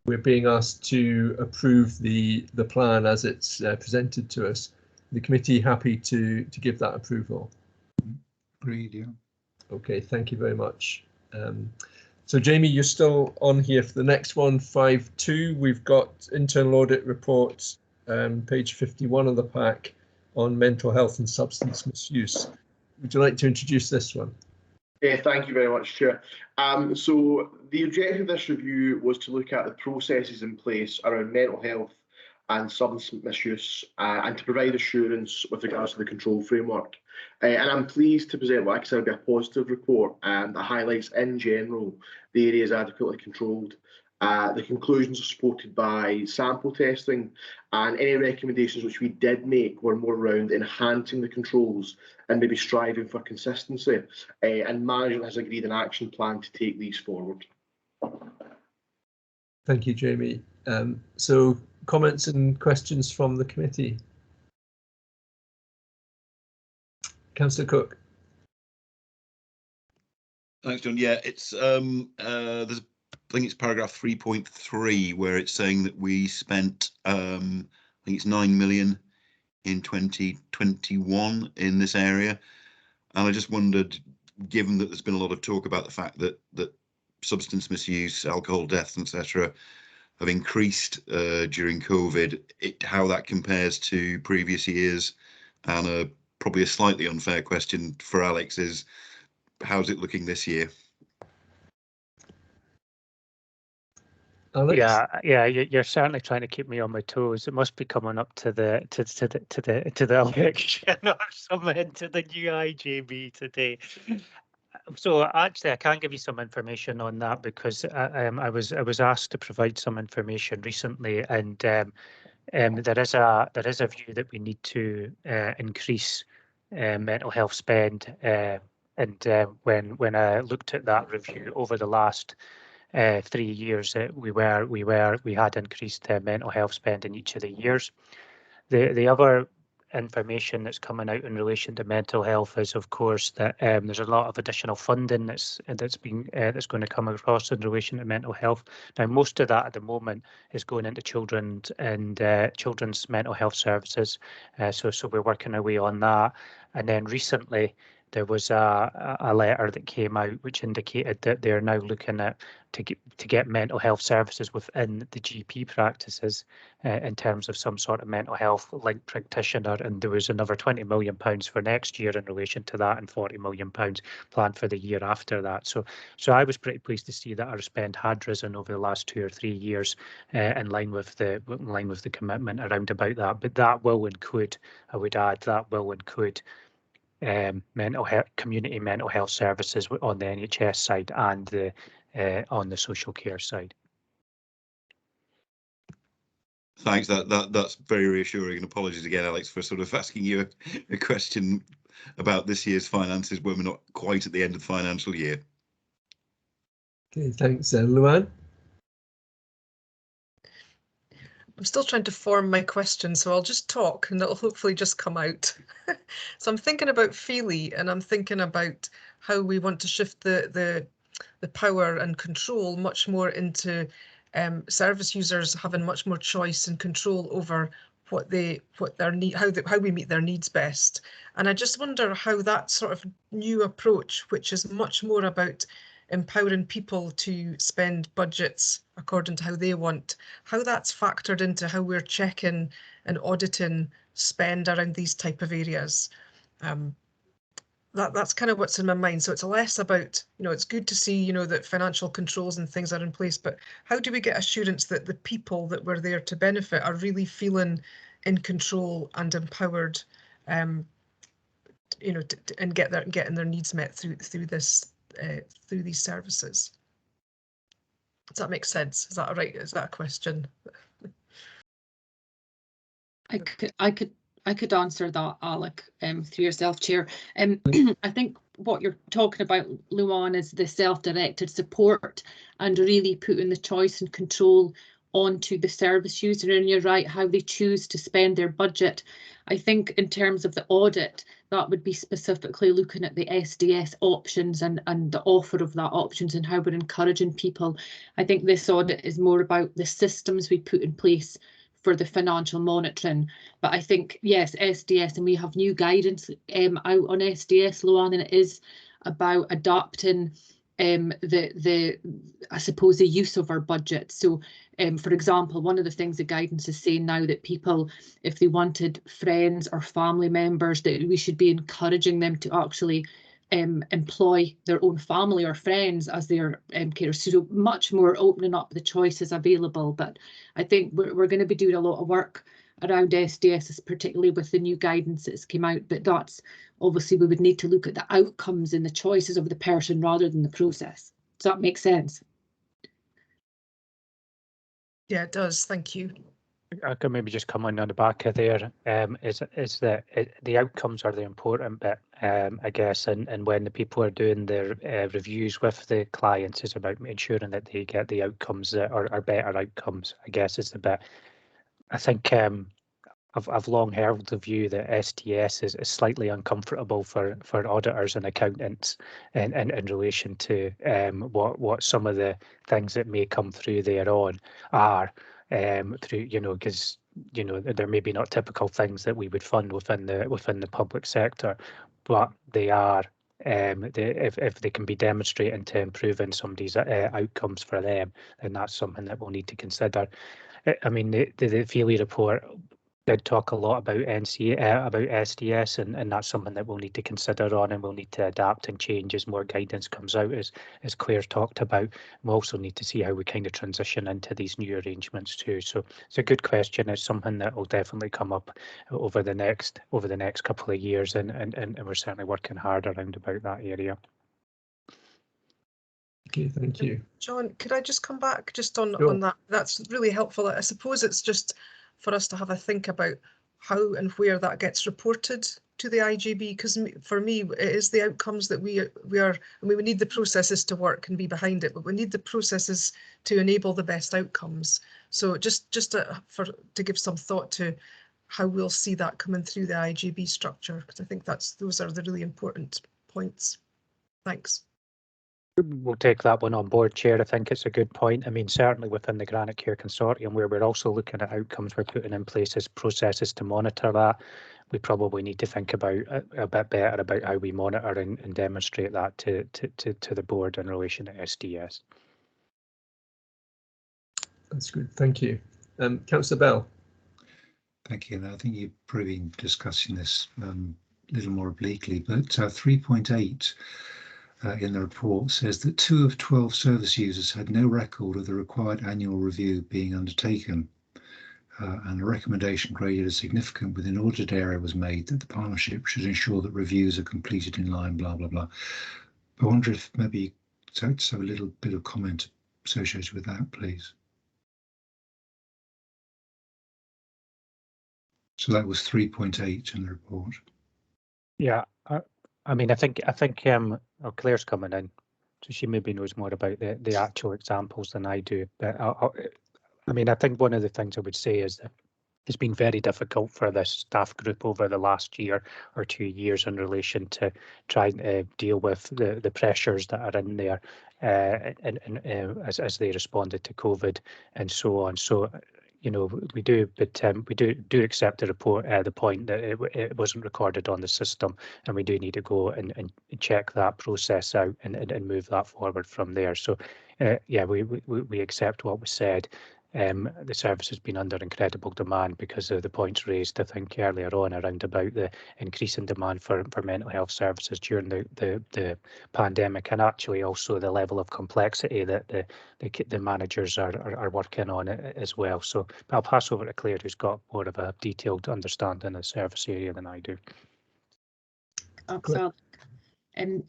we're being asked to approve the plan as it's presented to us. The committee happy to give that approval? Agreed, yeah. Okay, thank you very much. So Jamie, you're still on here for the next one, 5.2. We've got internal audit reports, page 51 of the pack on mental health and substance misuse. Would you like to introduce this one? Yeah, thank you very much, Chair. So the objective of this review was to look at the processes in place around mental health and substance misuse and to provide assurance with regards to the control framework. And I'm pleased to present what I consider to be a positive report that highlights in general the areas adequately controlled. The conclusions are supported by sample testing, and any recommendations which we did make were more around enhancing the controls and maybe striving for consistency. And management has agreed an action plan to take these forward. Thank you, Jamie. So comments and questions from the committee? Councillor Cook. Thanks, John. Yeah, it's there's I think it's paragraph 3.3 where it's saying that we spent I think it's 9 million in 2021 in this area, and I just wondered, given that there's been a lot of talk about the fact that substance misuse, alcohol deaths, etc., have increased during COVID, how that compares to previous years. And probably a slightly unfair question for Alex is, how's it looking this year? Alex? Yeah, you're certainly trying to keep me on my toes. It must be coming up to the election or something, to the new IJB today. So actually, I can give you some information on that because I was asked to provide some information recently, and there is a view that we need to increase mental health spend. And when I looked at that review over the last 3 years that we had increased mental health spend in each of the years. The other information that's coming out in relation to mental health is, of course, that there's a lot of additional funding that's going to come across in relation to mental health. Now, most of that at the moment is going into children's mental health services. So we're working our way on that. And then recently, there was a letter that came out which indicated that they're now looking at to get mental health services within the GP practices in terms of some sort of mental health linked practitioner, and there was another £20 million for next year in relation to that, and £40 million planned for the year after that. So I was pretty pleased to see that our spend had risen over the last 2 or 3 years in line with the commitment around about that. But that will include, I would add, community mental health services on the NHS side and on the social care side. Thanks. That's very reassuring, and apologies again, Alex, for sort of asking you a question about this year's finances when we're not quite at the end of the financial year. Okay, thanks, Luann. I'm still trying to form my question, so I'll just talk and it'll hopefully just come out. So I'm thinking about Feely, and I'm thinking about how we want to shift the power and control much more into service users having much more choice and control over what their need, how we meet their needs best. And I just wonder how that sort of new approach, which is much more about empowering people to spend budgets according to how they want, how that's factored into how we're checking and auditing spend around these type of areas. That's kind of what's in my mind. So it's less about, it's good to see, that financial controls and things are in place, but how do we get assurance that the people that were there to benefit are really feeling in control and empowered, and getting their needs met through these services? Does that make sense? Is that right? Is that a question? I could answer that, Alec, through yourself, Chair. I think what you're talking about, Luann, is the self-directed support and really putting the choice and control onto the service user, and you're right, how they choose to spend their budget. I think in terms of the audit, that would be specifically looking at the SDS options and the offer of that options and how we're encouraging people. I think this audit is more about the systems we put in place for the financial monitoring. But I think, yes, SDS, and we have new guidance out on SDS, Luann, and it is about adapting I suppose the use of our budget. So for example, one of the things the guidance is saying now that people, if they wanted friends or family members, that we should be encouraging them to actually employ their own family or friends as their carers. So much more opening up the choices available. But I think we're going to be doing a lot of work around SDS, particularly with the new guidance that's came out. But that's obviously, we would need to look at the outcomes and the choices of the person rather than the process. Does that make sense? Yeah, it does. Thank you. I can maybe just come on the back of there. Is that the outcomes are the important bit, I guess, and when the people are doing their reviews with the clients, it's about ensuring that they get the outcomes that are better outcomes, I guess, is the bit. I think I've long held the view that SDS is slightly uncomfortable for auditors and accountants in relation to what some of the things that may come through thereon are. Through, because they're maybe not typical things that we would fund within the public sector, but they are, if they can be demonstrated to improving somebody's outcomes for them, then that's something that we'll need to consider. I mean, the Feely report did talk a lot about about SDS, and that's something that we'll need to consider on, and we'll need to adapt and change as more guidance comes out, as Claire talked about. We'll also need to see how we kind of transition into these new arrangements too. So it's a good question. It's something that will definitely come up over the next couple of years, and we're certainly working hard around about that area. Okay, thank you. John, could I just come back just on that? That's really helpful. I suppose it's just for us to have a think about how and where that gets reported to the IGB, because for me it is the outcomes that we are. I mean, we need the processes to work and be behind it, but we need the processes to enable the best outcomes. So just to give some thought to how we'll see that coming through the IGB structure, because I think those are the really important points. Thanks. We'll take that one on board, Chair. I think it's a good point. I mean, certainly within the Granite Care Consortium, where we're also looking at outcomes, we're putting in place as processes to monitor that. We probably need to think about a bit better about how we monitor and demonstrate that to the board in relation to SDS. That's good. Thank you. Councillor Bell. Thank you. I think you've probably been discussing this a little more obliquely, but 3.8 in the report says that 2 of 12 service users had no record of the required annual review being undertaken, and a recommendation graded as significant within audit area was made that the partnership should ensure that reviews are completed in line, blah, blah, blah. I wonder if maybe just have a little bit of comment associated with that, please. So that was 3.8 in the report. Yeah, I mean, I think Claire's coming in, so she maybe knows more about the actual examples than I do. But I mean, I think one of the things I would say is that it's been very difficult for this staff group over the last year or 2 years in relation to trying to deal with the pressures that are in there as they responded to COVID and so on. So, you know, we do accept the report, the point that it wasn't recorded on the system, and we do need to go and check that process out and move that forward from there. So, yeah, we accept what was said. The service has been under incredible demand because of the points raised, I think, earlier on around about the increase in demand for mental health services during the pandemic, and actually also the level of complexity that the managers are working on as well. So I'll pass over to Claire, who's got more of a detailed understanding of the service area than I do. Absolutely. And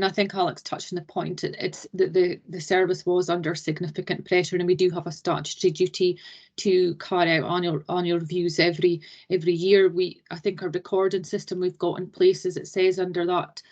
I think Alex touched on the point. It's that the service was under significant pressure, and we do have a statutory duty to carry out annual reviews every year. I think our recording system we've got in place, as it says under that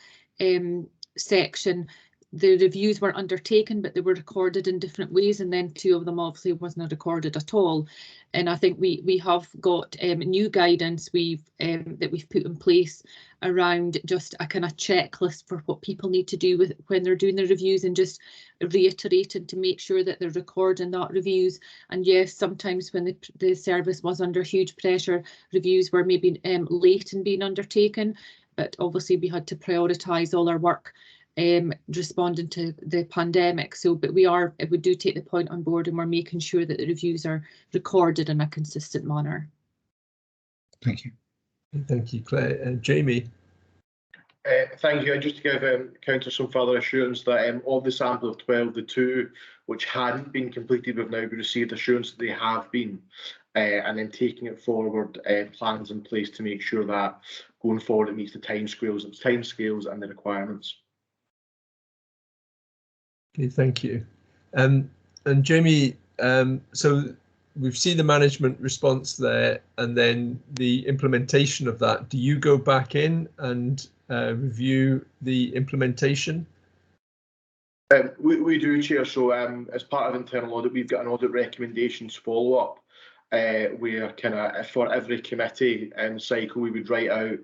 section, the reviews were undertaken, but they were recorded in different ways, and then 2 of them obviously wasn't recorded at all. And I think we have got new guidance that we've put in place around just a kind of checklist for what people need to do when they're doing the reviews, and just reiterating to make sure that they're recording that reviews. And yes, sometimes when the service was under huge pressure, reviews were maybe late in being undertaken, but obviously we had to prioritise all our work responding to the pandemic. So, but we do take the point on board, and we're making sure that the reviews are recorded in a consistent manner. Thank you. Thank you, Claire. Jamie. Thank you. And just to give Councillor some further assurance that of the sample of 12, the 2 which hadn't been completed, we've now received assurance that they have been, and then taking it forward, plans in place to make sure that going forward it meets the timescales and the requirements. Okay, thank you. And Jamie, so we've seen the management response there, and then the implementation of that. Do you go back in and review the implementation? We do, Chair. So as part of internal audit, we've got an audit recommendations follow-up where kind of for every committee cycle we would write out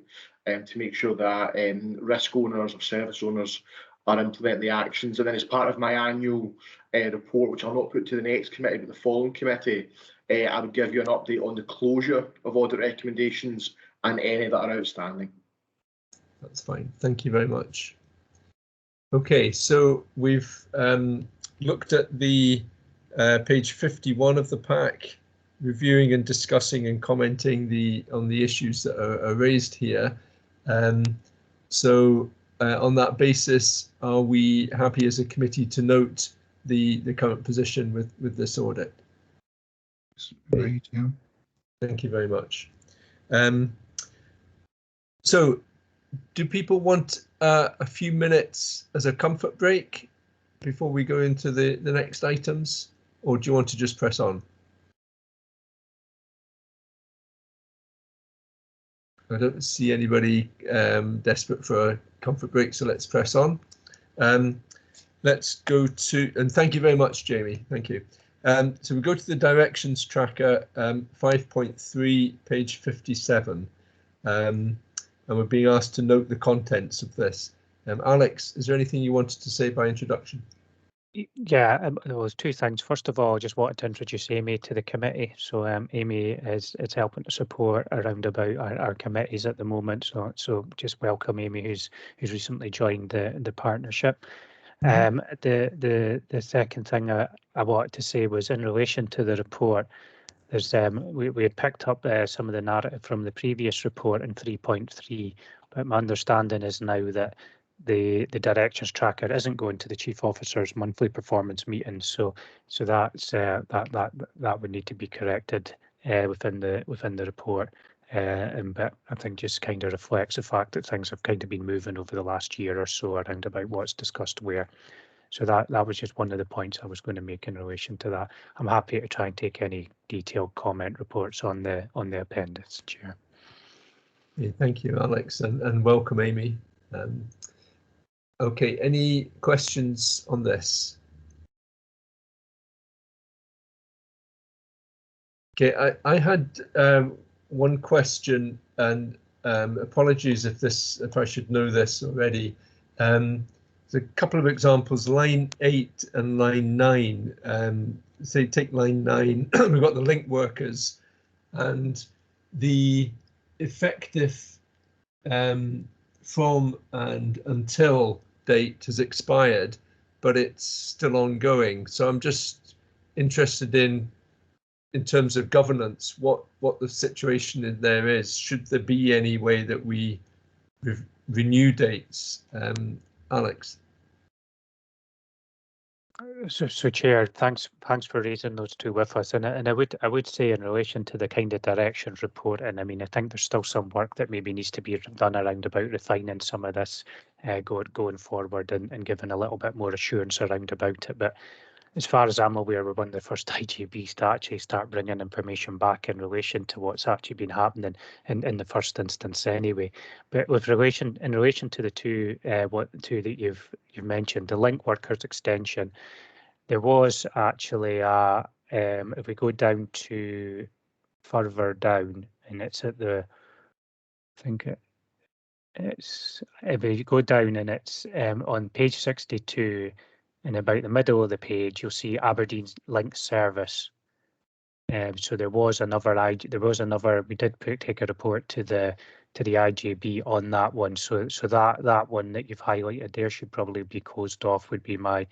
to make sure that risk owners or service owners are implementing the actions. And then as part of my annual report, which I'll not put to the next committee but the following committee, I would give you an update on the closure of audit recommendations and any that are outstanding. That's fine. Thank you very much. Okay, so we've looked at the page 51 of the pack, reviewing and discussing and commenting on the issues that are raised here. So on that basis, are we happy as a committee to note the current position with this audit? Great, yeah. Thank you very much. So do people want a few minutes as a comfort break before we go into the next items, or do you want to just press on? I don't see anybody desperate for a comfort break, so let's press on. Let's go to, and thank you very much, Jamie. Thank you. So we go to the directions tracker, 5.3, page 57. And we're being asked to note the contents of this. Alex, is there anything you wanted to say by introduction? Yeah, there was two things. First of all, I just wanted to introduce Amy to the committee. So Amy is helping to support around about our committees at the moment. So just welcome Amy, who's recently joined the partnership. The second thing I wanted to say was in relation to the report. There's we had picked up some of the narrative from the previous report in 3.3, but my understanding is now that the directions tracker isn't going to the chief officer's monthly performance meetings, so that's that would need to be corrected within the report. But I think just kind of reflects the fact that things have kind of been moving over the last year or so around about what's discussed where. So that was just one of the points I was going to make in relation to that. I'm happy to try and take any detailed comment reports on the appendix, Chair. Yeah, thank you, Alex, and welcome, Amy. Okay, any questions on this? Okay, I had one question, and apologies if I should know this already. There's a couple of examples, line 8 and line 9. Say take line 9, we've got the link workers, and the effective from and until date has expired, but it's still ongoing. So I'm just interested in terms of governance, what the situation in there is. Should there be any way that we renew dates? Alex. So Chair, thanks for raising those two with us, and I would say in relation to the kind of directions report, and I mean I think there's still some work that maybe needs to be done around about refining some of this going forward and giving a little bit more assurance around about it. But as far as I'm aware, we're one of the first IGBs to actually start bringing information back in relation to what's actually been happening in the first instance anyway. But in relation to the two that you've mentioned, the link workers extension, there was actually if we go down to further down, and it's at the, I think it's, if we go down and it's on page 62, and about the middle of the page, you'll see Aberdeen's link service. So there was another, we did take a report to the IJB on that one. So that one that you've highlighted there should probably be closed off, would be my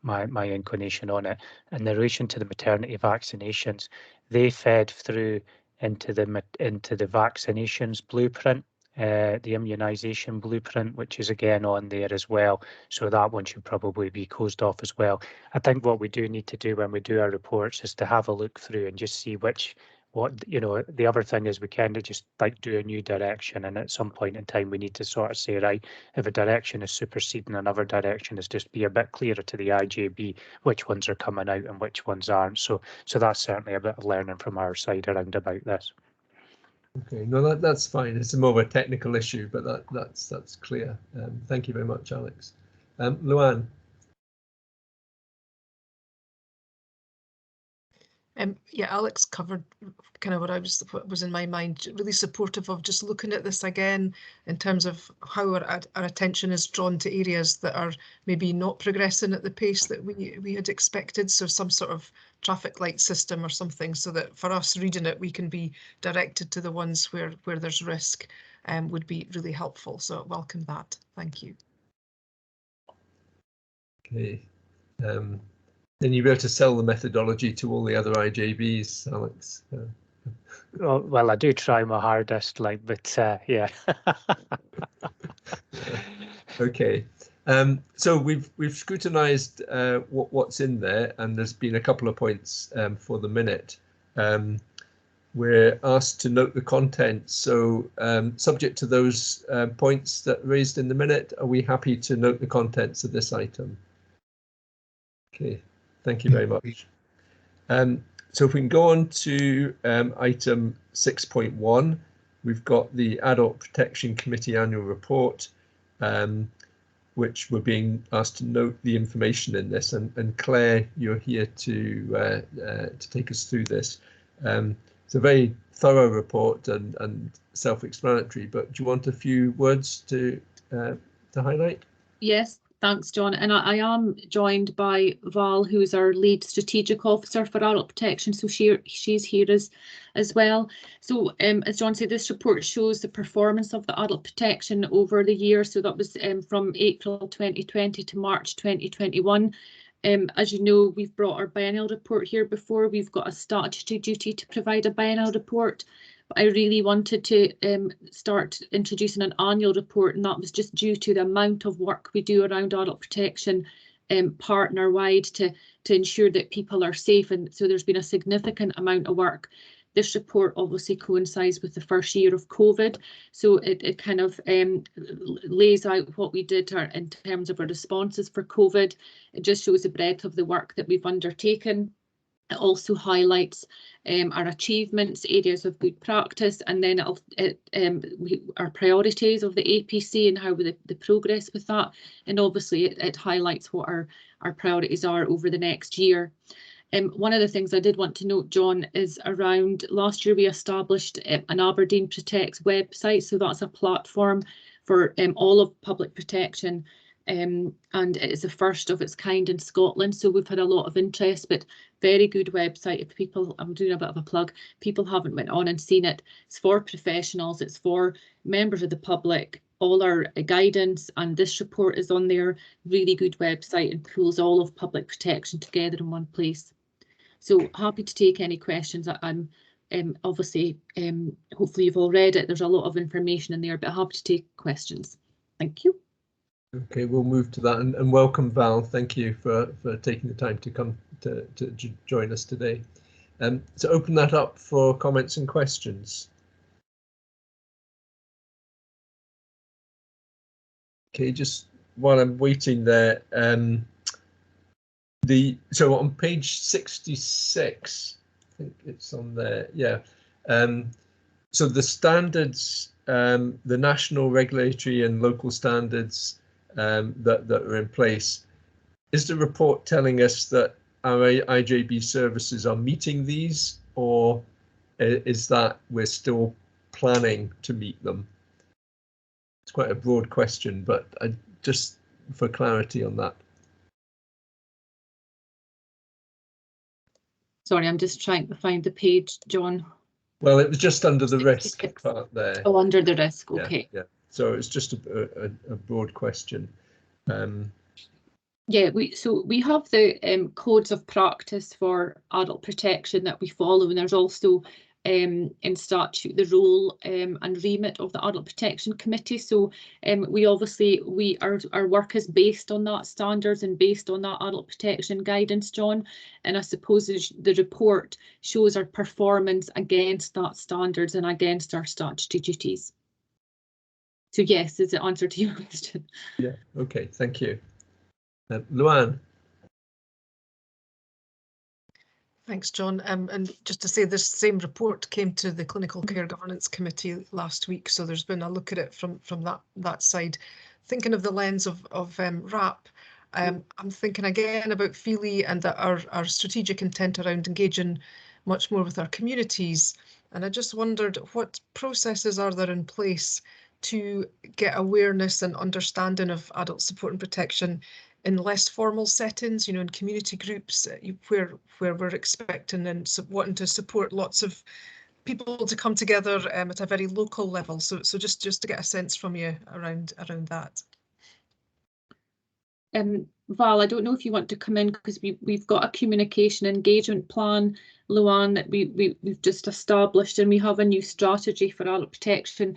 inclination on it. In relation to the maternity vaccinations, they fed through into the vaccinations blueprint, the immunisation blueprint, which is again on there as well. So that one should probably be closed off as well. I think what we do need to do when we do our reports is to have a look through and just see the other thing is we kind of just like do a new direction, and at some point in time we need to sort of say, right, if a direction is superseding another direction, is just be a bit clearer to the IJB which ones are coming out and which ones aren't. So that's certainly a bit of learning from our side around about this. Okay, no, that's fine. It's more of a technical issue, but that's clear. Thank you very much, Alex. Luann. Yeah, Alex covered kind of what was in my mind. Really supportive of just looking at this again in terms of how our attention is drawn to areas that are maybe not progressing at the pace that we had expected. So some sort of traffic light system or something, so that for us reading it, we can be directed to the ones where there's risk, would be really helpful. So welcome that. Thank you. Okay. Then you'll be able to sell the methodology to all the other IJBs, Alex. Well, I do try my hardest, but yeah. Okay. So we've scrutinised what's in there, and there's been a couple of points for the minute. We're asked to note the contents. So subject to those points that raised in the minute, are we happy to note the contents of this item? Okay. Thank you very much. So if we can go on to item 6.1, we've got the Adult Protection Committee annual report, which we're being asked to note the information in this. And Claire, you're here to take us through this. It's a very thorough report and self-explanatory, but do you want a few words to highlight? Yes, thanks, John. And I am joined by Val, who's our lead strategic officer for adult protection. So she's here as well. So as John said, this report shows the performance of the adult protection over the year. So that was from April 2020 to March 2021. As you know, we've brought our biennial report here before. We've got a statutory duty to provide a biennial report. But I really wanted to start introducing an annual report, and that was just due to the amount of work we do around adult protection partner-wide to ensure that people are safe. And so there's been a significant amount of work. This report obviously coincides with the first year of COVID, so it kind of lays out what we did in terms of our responses for COVID. It just shows the breadth of the work that we've undertaken. It also highlights our achievements, areas of good practice, and then our priorities of the APC and how the progress with that. And obviously it highlights what our priorities are over the next year. One of the things I did want to note, John, is around last year we established an Aberdeen Protects website. So that's a platform for all of public protection, and it is the first of its kind in Scotland. So we've had a lot of interest, but very good website. If people, I'm doing a bit of a plug, people haven't went on and seen it. It's for professionals, it's for members of the public. All our guidance and this report is on there. Really good website and pulls all of public protection together in one place. So happy to take any questions. I'm obviously, hopefully you've all read it. There's a lot of information in there, but happy to take questions. Thank you. Okay, we'll move to that, and welcome, Val. Thank you for taking the time to come to join us today. So open that up for comments and questions. Okay, just while I'm waiting there, so on page 66, I think it's on there, yeah. So the standards, the national regulatory and local standards that are in place, is the report telling us that our IJB services are meeting these, or is that we're still planning to meet them? It's quite a broad question, but just for clarity on that. Sorry, I'm just trying to find the page, John. Well, it was just under the risk part there. Oh, under the risk, okay. Yeah. So it's just a broad question. Yeah, we have the codes of practice for adult protection that we follow, and there's also in statute the role and remit of the Adult Protection Committee. So our work is based on that standards and based on that adult protection guidance, John. And I suppose the report shows our performance against that standards and against our statutory duties. So yes, is the answer to your question. Yeah, okay, thank you. Luann. Thanks, John. And just to say, this same report came to the Clinical Care Governance Committee last week, so there's been a look at it from that side. Thinking of the lens of RAP, I'm thinking again about Feely and that our strategic intent around engaging much more with our communities. And I just wondered, what processes are there in place to get awareness and understanding of adult support and protection in less formal settings, in community groups where we're expecting and wanting to support lots of people to come together at a very local level. So just to get a sense from you around that. Val, I don't know if you want to come in, because we've got a communication engagement plan, Luann, that we've just established, and we have a new strategy for adult protection.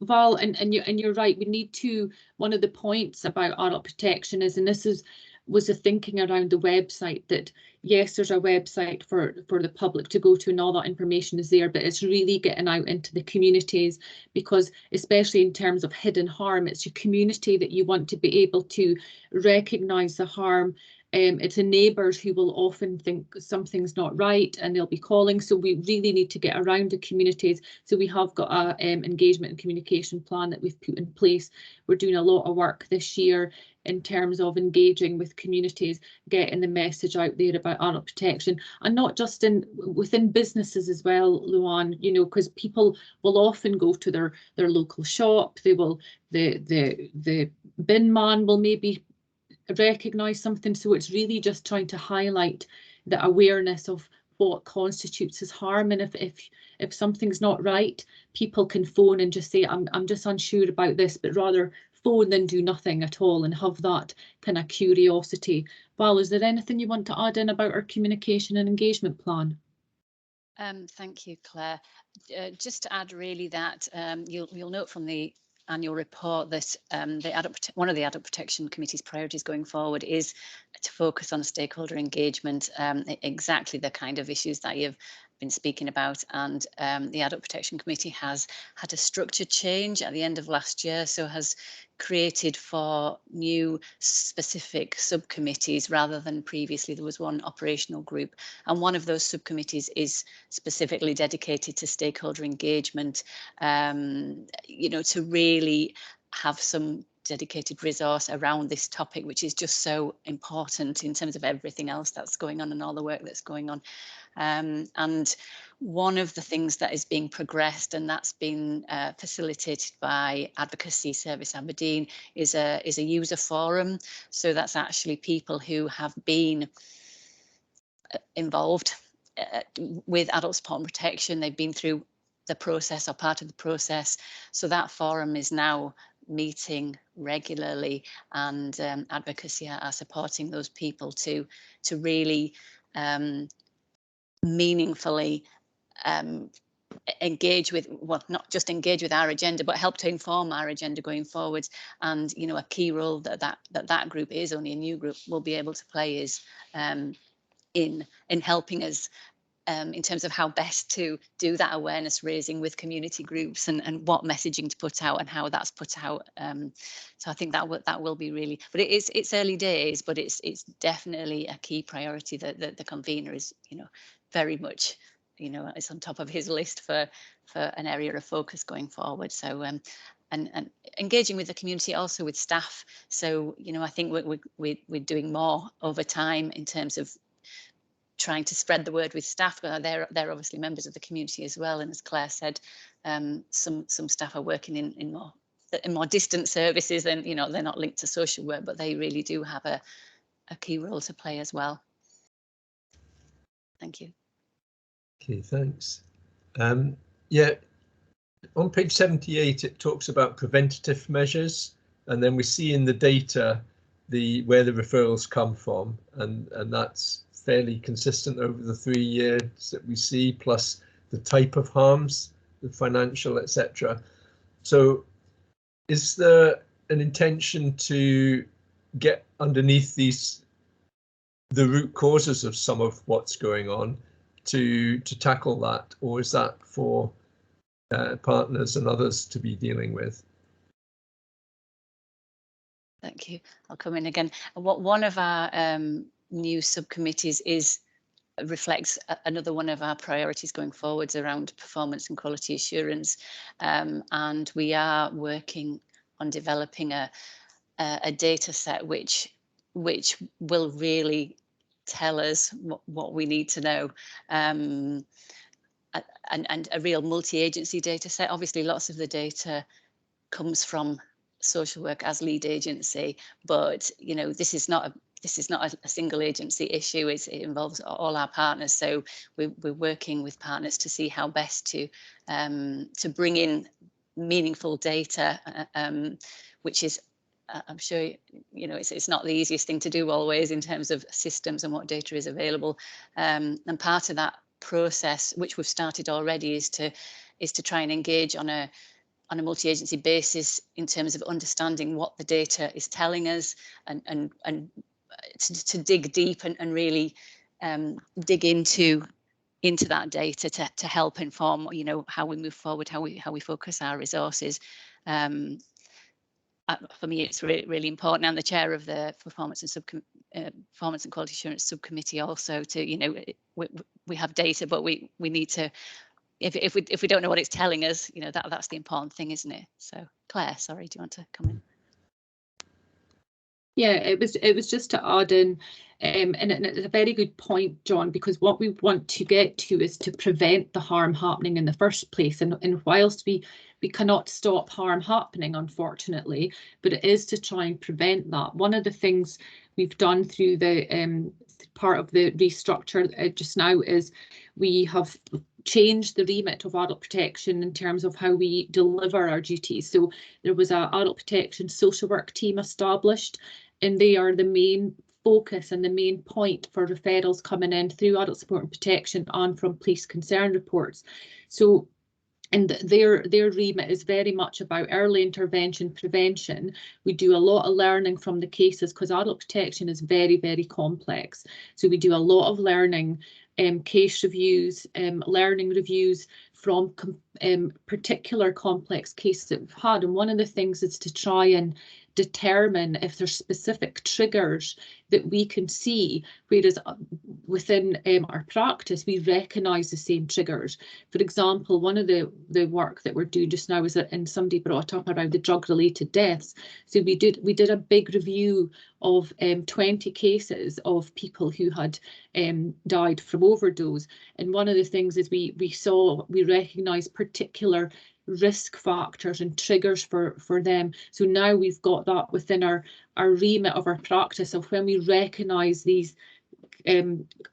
Val, and you're right, we need to, one of the points about adult protection is, and this was the thinking around the website, that yes, there's a website for the public to go to and all that information is there, but it's really getting out into the communities, because especially in terms of hidden harm, it's your community that you want to be able to recognise the harm It's the neighbours who will often think something's not right and they'll be calling. So we really need to get around the communities. So we have got a engagement and communication plan that we've put in place. We're doing a lot of work this year in terms of engaging with communities, getting the message out there about adult protection, and not just within businesses as well, Luan, you know, because people will often go to their local shop. They will, the bin man will maybe recognise something. So it's really just trying to highlight the awareness of what constitutes as harm, and if something's not right, people can phone and just say, I'm just unsure about this, but rather phone than do nothing at all and have that kind of curiosity. Val, is there anything you want to add in about our communication and engagement plan? Thank you, Claire. Just to add really that you'll note from the annual report that one of the Adult Protection Committee's priorities going forward is to focus on stakeholder engagement, exactly the kind of issues that you've been speaking about. And the Adult Protection Committee has had a structure change at the end of last year, so has created 4 new specific subcommittees rather than previously there was one operational group, and one of those subcommittees is specifically dedicated to stakeholder engagement, you know, to really have some dedicated resource around this topic, which is just so important in terms of everything else that's going on and all the work that's going on. And one of the things that is being progressed, and that's been facilitated by Advocacy Service Aberdeen, is a user forum. So that's actually people who have been involved with adult support and protection. They've been through the process or part of the process. So that forum is now meeting regularly, and Advocacy are supporting those people to really meaningfully engage with, well, not just engage with our agenda, but help to inform our agenda going forwards. And you know, a key role that group is only a new group will be able to play is in helping us in terms of how best to do that awareness raising with community groups, and what messaging to put out and how that's put out. So I think that will be really, but it's early days, but it's definitely a key priority that the convener is, you know, very much, you know, it's on top of his list for an area of focus going forward. So and engaging with the community, also with staff. So you know, I think we're doing more over time in terms of trying to spread the word with staff. They're obviously members of the community as well, and as Claire said, some staff are working in more distant services, and you know, they're not linked to social work, but they really do have a key role to play as well. Thank you. Okay, thanks. Yeah, on page 78 it talks about preventative measures, and then we see in the data where the referrals come from, and that's fairly consistent over the 3 years that we see, plus the type of harms, the financial, etc. So is there an intention to get underneath the root causes of some of what's going on to tackle that, or is that for partners and others to be dealing with? Thank you. I'll come in again. One of our new subcommittees reflects another one of our priorities going forwards around performance and quality assurance, and we are working on developing a data set which will really tell us what we need to know, and a real multi-agency data set. Obviously lots of the data comes from social work as lead agency, but you know, this is not a single agency issue. It involves all our partners, so we're working with partners to see how best to bring in meaningful data, which is, I'm sure you know, it's not the easiest thing to do always in terms of systems and what data is available, and part of that process, which we've started already, is to try and engage on a multi-agency basis in terms of understanding what the data is telling us, and to dig deep and really dig into that data to help inform, you know, how we move forward, how we focus our resources. for me, it's really important. I'm the chair of the Performance and Quality Assurance Subcommittee also, to, you know, we have data, but we need to, if we don't know what it's telling us, you know, that's the important thing, isn't it? So Claire, sorry, do you want to come in? Yeah, it was just to add in, and it's a very good point, John, because what we want to get to is to prevent the harm happening in the first place. And whilst we cannot stop harm happening, unfortunately, but it is to try and prevent that. One of the things we've done through the part of the restructure just now is we have changed the remit of adult protection in terms of how we deliver our duties. So there was an adult protection social work team established, and they are the main focus and the main point for referrals coming in through adult support and protection and from police concern reports. So, and their remit is very much about early intervention, prevention. We do a lot of learning from the cases because adult protection is very, very complex. So we do a lot of learning, case reviews, learning reviews from particular complex cases that we've had. And one of the things is to try and determine if there's specific triggers that we can see, whereas within our practice we recognise the same triggers. For example, one of the work that we're doing just now is that, and somebody brought up around the drug-related deaths. So we did a big review of 20 cases of people who had died from overdose, and one of the things is we recognised particular risk factors and triggers for them. So now we've got that within our remit of our practice of when we recognise these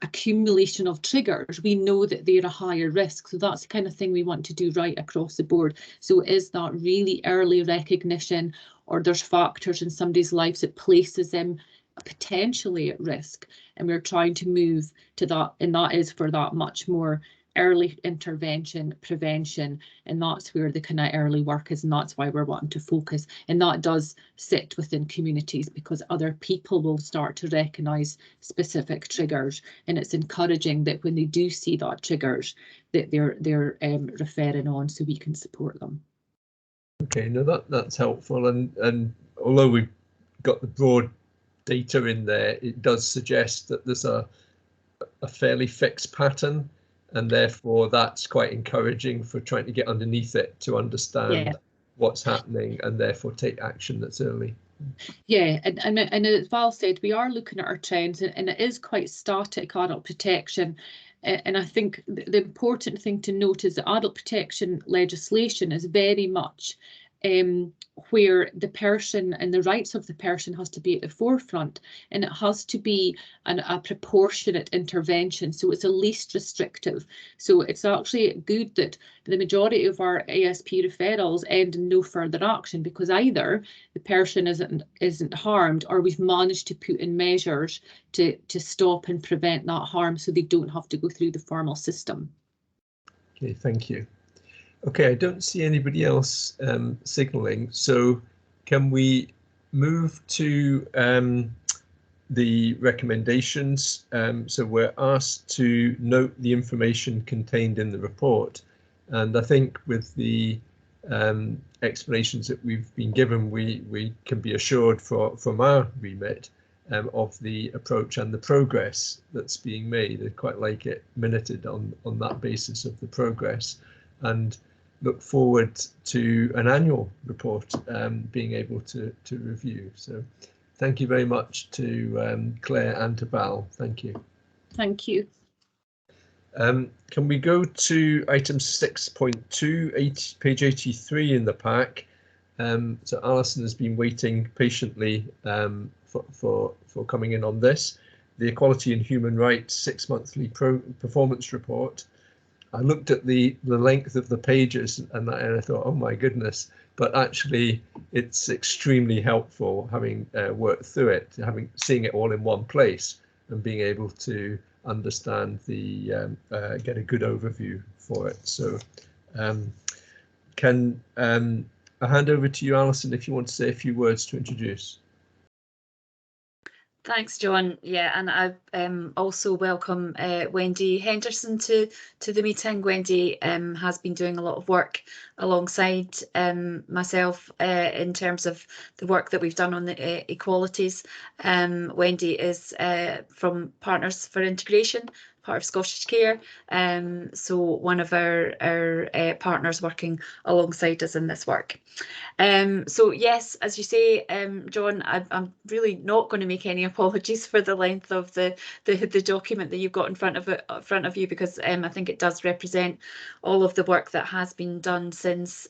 accumulation of triggers, we know that they're a higher risk. So that's the kind of thing we want to do right across the board. So is that really early recognition, or there's factors in somebody's lives that places them potentially at risk, and we're trying to move to that, and that is for that much more early intervention, prevention, and that's where the kind of early work is, and that's why we're wanting to focus. And that does sit within communities because other people will start to recognise specific triggers, and it's encouraging that when they do see that triggers that they're referring on so we can support them. Okay, no, that's helpful, and although we've got the broad data in there, it does suggest that there's a fairly fixed pattern, and therefore that's quite encouraging for trying to get underneath it to understand what's happening and therefore take action that's early. Yeah, and as Val said, we are looking at our trends, and it is quite static, adult protection. And I think the important thing to note is that adult protection legislation is very much where the person and the rights of the person has to be at the forefront, and it has to be a proportionate intervention, so it's the least restrictive. So it's actually good that the majority of our ASP referrals end in no further action, because either the person isn't harmed, or we've managed to put in measures to stop and prevent that harm so they don't have to go through the formal system. Okay, thank you. Okay, I don't see anybody else signalling, so can we move to the recommendations? So we're asked to note the information contained in the report, and I think with the explanations that we've been given, we can be assured from our remit of the approach and the progress that's being made. I'd quite like it minuted on that basis of the progress, and look forward to an annual report being able to review. So thank you very much to Claire and to Val. Thank you. Thank you. Can we go to item 6.2, page 83 in the pack? So Alison has been waiting patiently for coming in on this. The Equality and Human Rights 6 monthly performance report. I looked at the length of the pages and I thought, oh my goodness, but actually it's extremely helpful having worked through it, seeing it all in one place and being able to understand get a good overview for it. So can I hand over to you, Alison, if you want to say a few words to introduce. Thanks, John. Yeah, and I also welcome Wendy Henderson to the meeting. Wendy has been doing a lot of work alongside myself in terms of the work that we've done on the equalities. Wendy is from Partners for Integration, part of Scottish Care, so one of our partners working alongside us in this work. So yes, as you say, John, I'm really not going to make any apologies for the length of the document that you've got in front of you, because I think it does represent all of the work that has been done since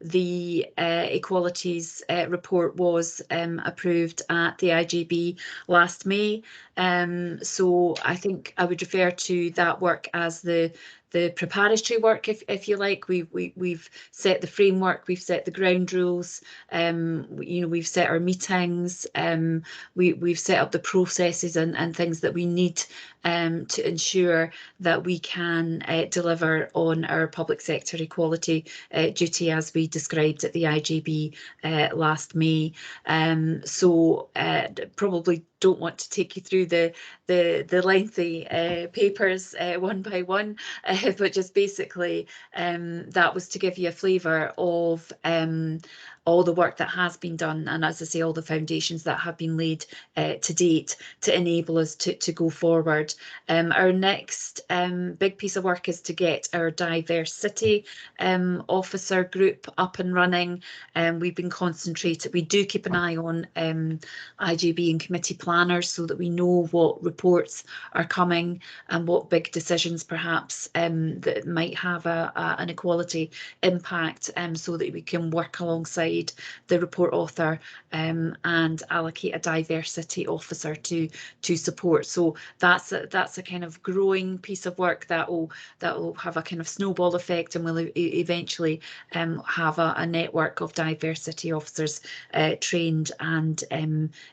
the equalities report was approved at the IGB last May. So I think I would refer to that work as the preparatory work, if you like. We've set the framework, we've set the ground rules, you know, we've set our meetings, we've set up the processes and things that we need to ensure that we can deliver on our public sector equality duty as we described at the IGB last May. So probably don't want to take you through the lengthy papers one by one, but just basically that was to give you a flavour of all the work that has been done, and as I say, all the foundations that have been laid to date to enable us to go forward. Our next big piece of work is to get our diversity officer group up and running. We've been concentrated, we do keep an eye on IGB and committee planners so that we know what reports are coming and what big decisions perhaps that might have an equality impact, so that we can work alongside the report author and allocate a diversity officer to support. So that's a kind of growing piece of work that will have a kind of snowball effect, and will eventually have a network of diversity officers trained and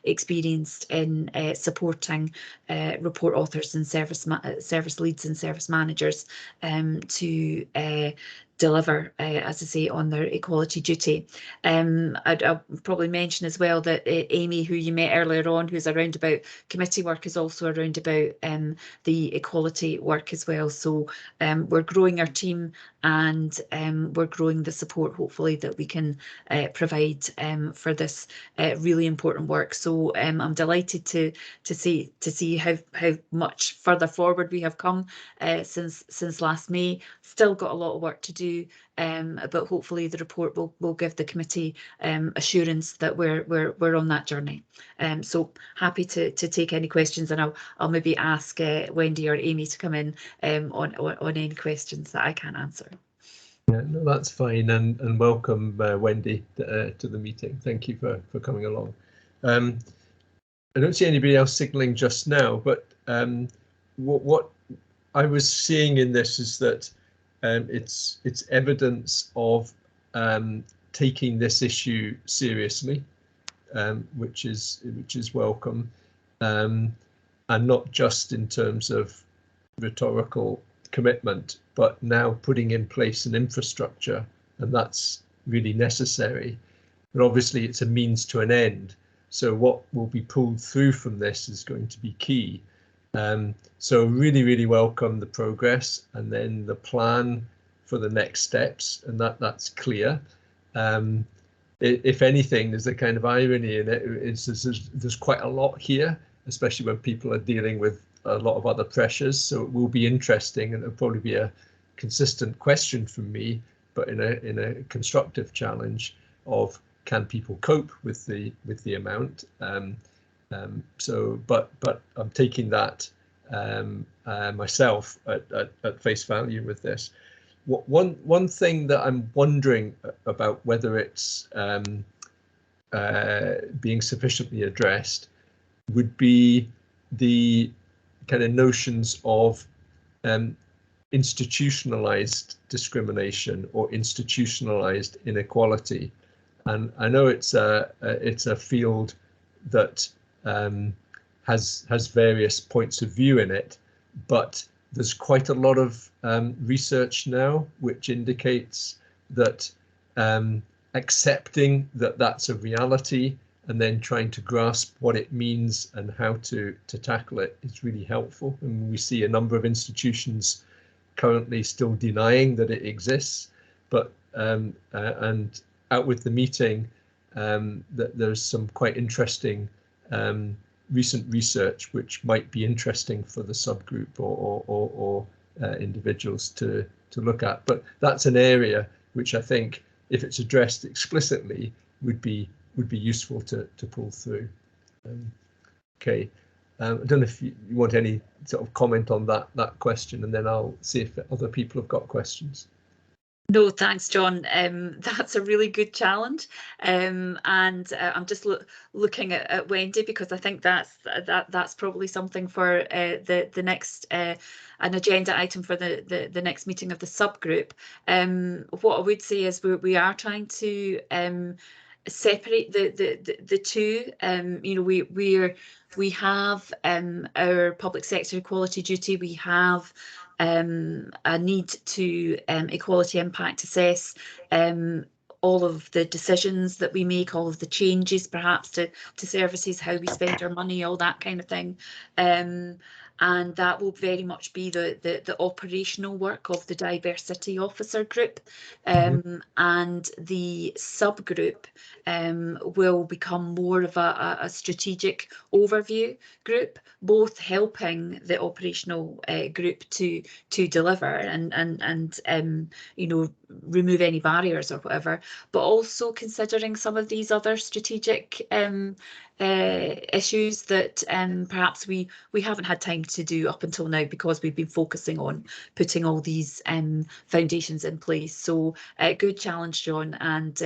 experienced in supporting report authors and service leads and service managers to deliver, as I say, on their equality duty. I'll probably mention as well that Amy, who you met earlier on, who's around about committee work, is also around about the equality work as well. So we're growing our team, and we're growing the support, hopefully, that we can provide for this really important work. So I'm delighted to see how much further forward we have come since last May. Still got a lot of work to do, but hopefully the report will give the committee assurance that we're on that journey. So happy to take any questions, and I'll maybe ask Wendy or Amy to come in on any questions that I can't answer. Yeah, no, that's fine, and welcome Wendy to the meeting. Thank you for coming along. I don't see anybody else signalling just now, but what I was seeing in this is that it's evidence of taking this issue seriously, which is welcome, and not just in terms of rhetorical commitment, but now putting in place an infrastructure, and that's really necessary. But obviously it's a means to an end, so what will be pulled through from this is going to be key. So really welcome the progress, and then the plan for the next steps, and that's clear. If anything, there's a kind of irony in it. There's quite a lot here, especially when people are dealing with a lot of other pressures. So it will be interesting, and it'll probably be a consistent question from me, but in a constructive challenge of, can people cope with the amount? But I'm taking that myself at face value with this. One thing that I'm wondering about whether it's being sufficiently addressed would be the kind of notions of institutionalized discrimination or institutionalized inequality. And I know it's a field that has various points of view in it, but there's quite a lot of research now which indicates that accepting that that's a reality and then trying to grasp what it means and how to tackle it is really helpful. And we see a number of institutions currently still denying that it exists, but and out with the meeting, that there's some quite interesting recent research which might be interesting for the subgroup or individuals to look at. But that's an area which I think, if it's addressed explicitly, would be useful to pull through. Okay, I don't know if you want any sort of comment on that question, and then I'll see if other people have got questions. No, thanks, John. That's a really good challenge, and I'm just looking at Wendy, because I think that's probably something for the next an agenda item for the next meeting of the subgroup. What I would say is we are trying to separate the two. You know, we have our public sector equality duty. We have a need to equality impact assess all of the decisions that we make, all of the changes perhaps to services, how we spend our money, all that kind of thing. And that will very much be the operational work of the diversity officer group. And the subgroup will become more of a strategic overview group, both helping the operational group to deliver and you know, remove any barriers or whatever, but also considering some of these other strategic issues that perhaps we haven't had time to do up until now, because we've been focusing on putting all these foundations in place. So good challenge, John, and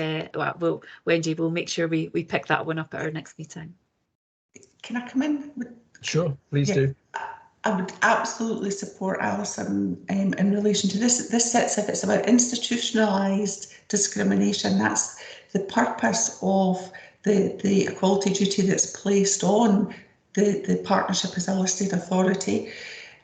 Wendy, we'll make sure we pick that one up at our next meeting. Can I come in? Sure, please do. I would absolutely support Alison in relation to this. This sets, if it's about institutionalised discrimination, that's the purpose of the equality duty that's placed on the partnership as a listed authority.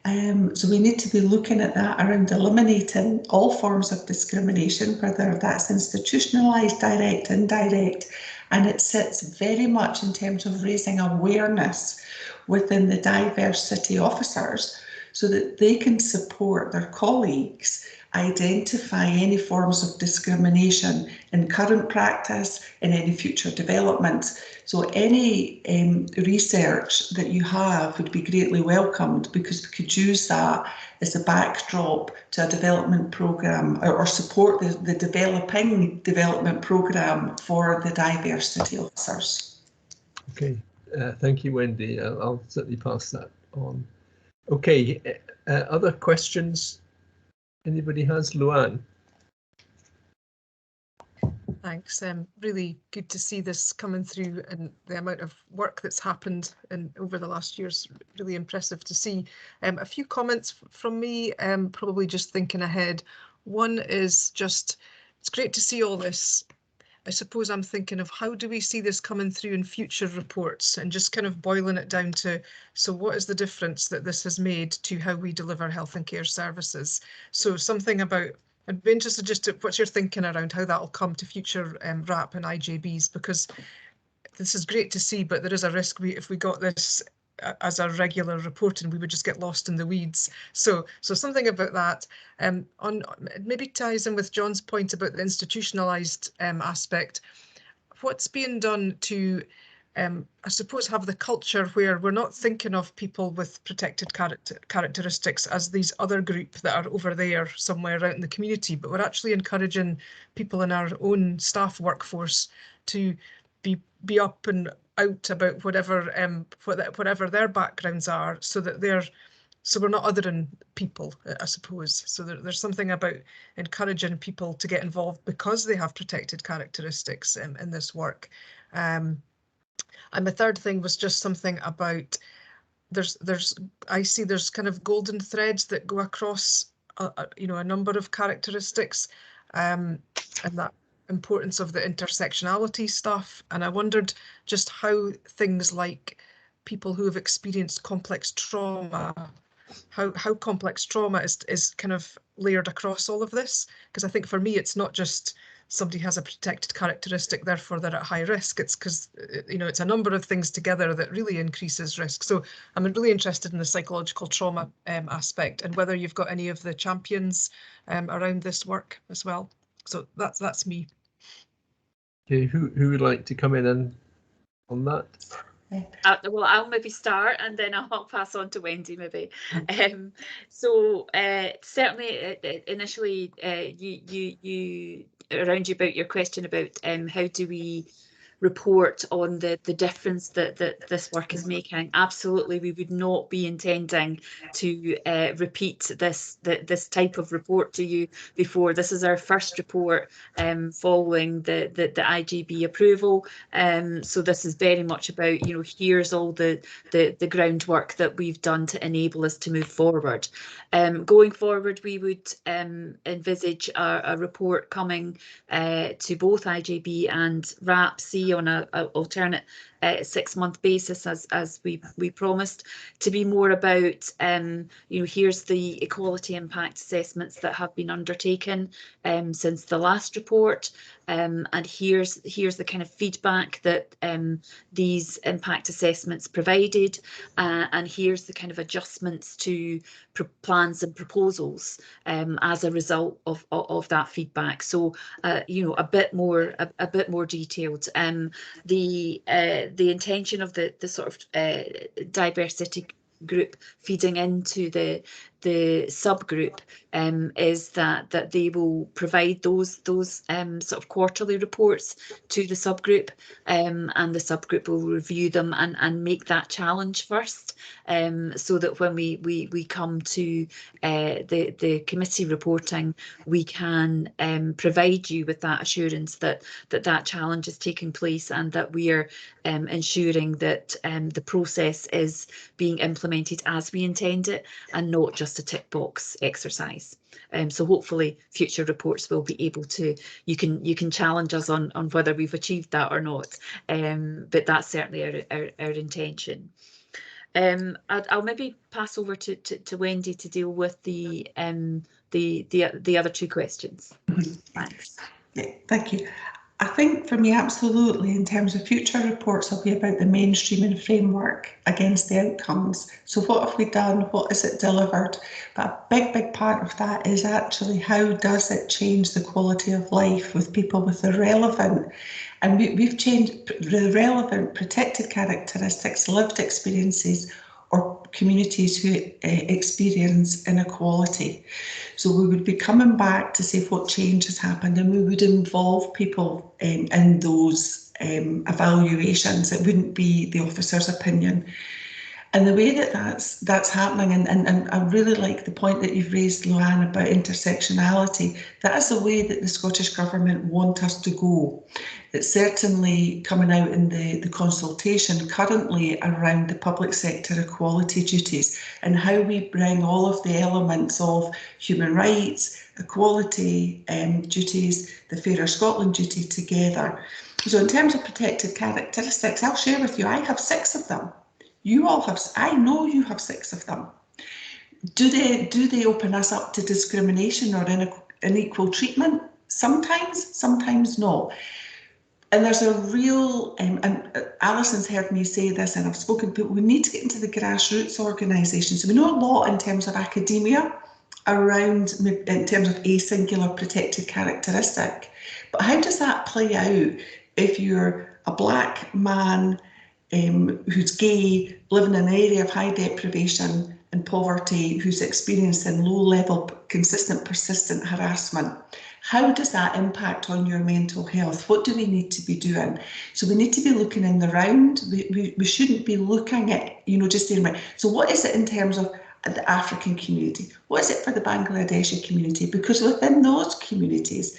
So we need to be looking at that around eliminating all forms of discrimination, whether that's institutionalised, direct, indirect, and it sits very much in terms of raising awareness within the diversity officers so that they can support their colleagues identify any forms of discrimination in current practice and any future developments. So any research that you have would be greatly welcomed, because we could use that as a backdrop to a development programme or support the developing development programme for the diversity officers. Okay, thank you, Wendy. I'll certainly pass that on. Okay, other questions? Anybody has? Luann? Thanks. Really good to see this coming through, and the amount of work that's happened over the last year's really impressive to see. A few comments from me, probably just thinking ahead. One is just, it's great to see all this. I suppose I'm thinking of how do we see this coming through in future reports, and just kind of boiling it down to, so what is the difference that this has made to how we deliver health and care services? So something about, I'd be interested just to what's your thinking around how that'll come to future RAP and IJBs, because this is great to see, but there is a risk if we got this as a regular reporting, we would just get lost in the weeds. So something about that. On maybe ties in with John's point about the institutionalised aspect. What's being done to, I suppose, have the culture where we're not thinking of people with protected characteristics as these other group that are over there somewhere out in the community, but we're actually encouraging people in our own staff workforce to be up and out about whatever their backgrounds are, so that we're not othering people, I suppose. So there's something about encouraging people to get involved because they have protected characteristics in this work. And the third thing was just something about I see there's kind of golden threads that go across a number of characteristics, and that importance of the intersectionality stuff. And I wondered just how things like people who have experienced complex trauma, how complex trauma is kind of layered across all of this. Because I think for me, it's not just somebody has a protected characteristic, therefore they're at high risk. It's because, you know, it's a number of things together that really increases risk. So I'm really interested in the psychological trauma aspect, and whether you've got any of the champions around this work as well. So that's me. Okay, who would like to come in and on that? Well, I'll maybe start and then I'll pass on to Wendy maybe. So certainly initially you around about your question about how do we report on the difference that this work is making. Absolutely, we would not be intending to repeat this type of report to you before. This is our first report following the IGB approval. So this is very much about, you know, here's all the groundwork that we've done to enable us to move forward. Going forward, we would envisage a report coming to both IGB and RAPC on an alternate 6-month basis, as we promised, to be more about, you know, here's the equality impact assessments that have been undertaken since the last report, and here's the kind of feedback that these impact assessments provided, and here's the kind of adjustments to plans and proposals as a result of that feedback. So you know, a bit more detailed. The intention of the sort of diversity group feeding into the subgroup is that they will provide those sort of quarterly reports to the subgroup, and the subgroup will review them and make that challenge first, so that when we come to the committee reporting, we can provide you with that assurance that challenge is taking place, and that we are ensuring that the process is being implemented as we intend it, and not just a tick box exercise. So hopefully future reports will be able to, you can challenge us on whether we've achieved that or not, but that's certainly our intention. I'll maybe pass over to Wendy to deal with the other two questions. Thanks. Yeah, thank you. I think for me, absolutely, in terms of future reports, will be about the mainstreaming framework against the outcomes. So what have we done? What is it delivered? But a big part of that is actually how does it change the quality of life with people with the relevant, and we've changed the relevant protected characteristics, lived experiences, or communities who experience inequality. So we would be coming back to see what change has happened, and we would involve people in those evaluations. It wouldn't be the officer's opinion. And the way that's happening, and I really like the point that you've raised, Luann, about intersectionality. That is the way that the Scottish Government want us to go. It's certainly coming out in the consultation currently around the public sector equality duties, and how we bring all of the elements of human rights, equality duties, the Fairer Scotland duty together. So in terms of protected characteristics, I'll share with you, I have 6 of them. You all have, I know you have 6 of them. Do they open us up to discrimination or unequal treatment? Sometimes, sometimes not. And there's a real, and Alison's heard me say this, and I've spoken, but we need to get into the grassroots organisations. So we know a lot in terms of academia around, in terms of a singular protected characteristic. But how does that play out if you're a black man who's gay, living in an area of high deprivation and poverty, who's experiencing low-level, consistent, persistent harassment? How does that impact on your mental health? What do we need to be doing? So we need to be looking in the round. We shouldn't be looking at, you know, just saying, right, so what is it in terms of the African community? What is it for the Bangladeshi community? Because within those communities,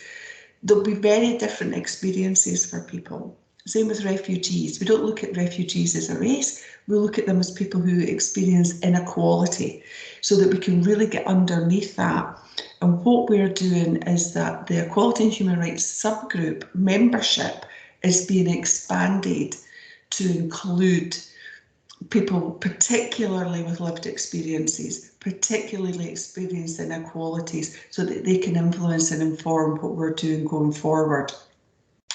there'll be very different experiences for people. Same with refugees. We don't look at refugees as a race. We look at them as people who experience inequality, so that we can really get underneath that. And what we're doing is that the Equality and Human Rights subgroup membership is being expanded to include people particularly with lived experiences, particularly experienced inequalities, so that they can influence and inform what we're doing going forward.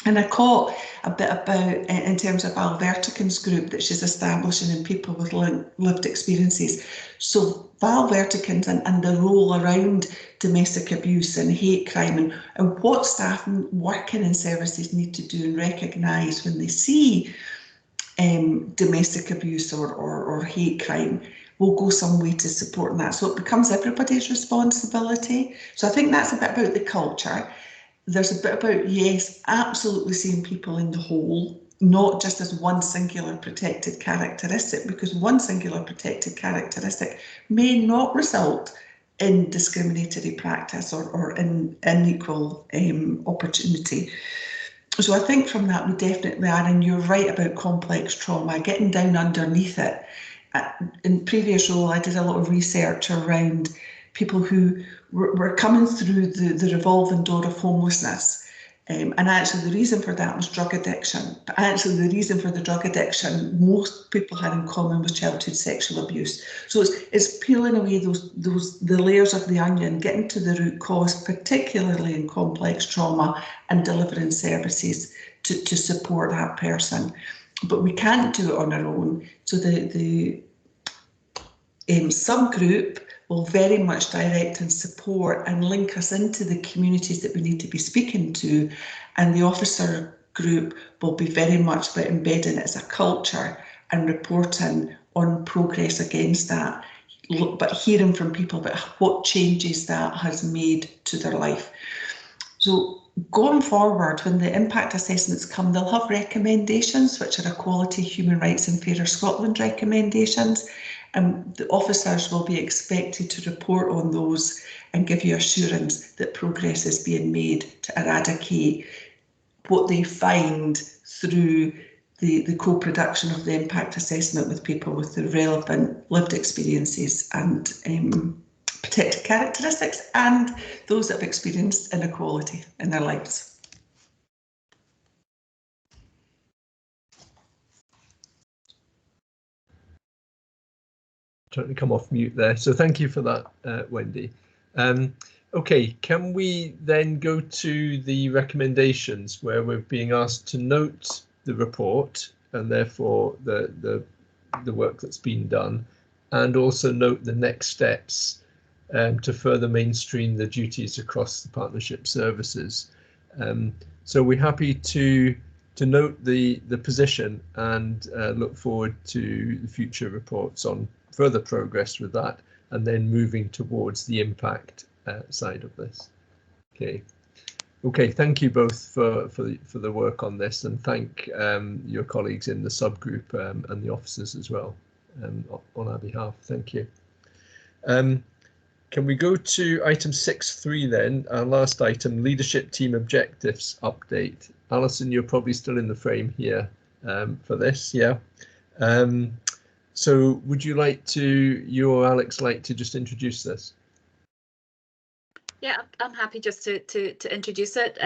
And I caught a bit about, in terms of Val Vertican's group that she's establishing in people with lived experiences. So Val Vertican's and the role around domestic abuse and hate crime, and what staff working in services need to do and recognise when they see domestic abuse or hate crime, will go some way to supporting that. So it becomes everybody's responsibility. So I think that's a bit about the culture. There's a bit about, yes, absolutely seeing people in the whole, not just as one singular protected characteristic, because one singular protected characteristic may not result in discriminatory practice or in unequal opportunity. So I think from that we definitely are, and you're right about complex trauma, getting down underneath it. In previous role, I did a lot of research around people who were coming through the revolving door of homelessness. And actually the reason for that was drug addiction. But actually the reason for the drug addiction, most people had in common with childhood sexual abuse. So it's peeling away the layers of the onion, getting to the root cause, particularly in complex trauma, and delivering services to support that person. But we can't do it on our own. So the subgroup will very much direct and support and link us into the communities that we need to be speaking to, and the officer group will be very much about embedding it as a culture and reporting on progress against that, but hearing from people about what changes that has made to their life. So going forward, when the impact assessments come, they'll have recommendations, which are Equality, Human Rights and Fairer Scotland recommendations. And the officers will be expected to report on those and give you assurance that progress is being made to eradicate what they find through the co-production of the impact assessment with people with the relevant lived experiences and protected characteristics, and those that have experienced inequality in their lives. Trying to come off mute there. So thank you for that, Wendy. Okay, can we then go to the recommendations where we're being asked to note the report and therefore the work that's been done, and also note the next steps to further mainstream the duties across the partnership services. So we're happy to note the position and look forward to the future reports on further progress with that, and then moving towards the impact side of this. Okay, thank you both for the work on this, and thank your colleagues in the subgroup and the officers as well on our behalf. Thank you. Can we go to item 6.3 then, our last item, leadership team objectives update. Alison, you're probably still in the frame here for this, yeah. So would you like to, you or Alex, like to just introduce this? Yeah, I'm happy just to introduce it.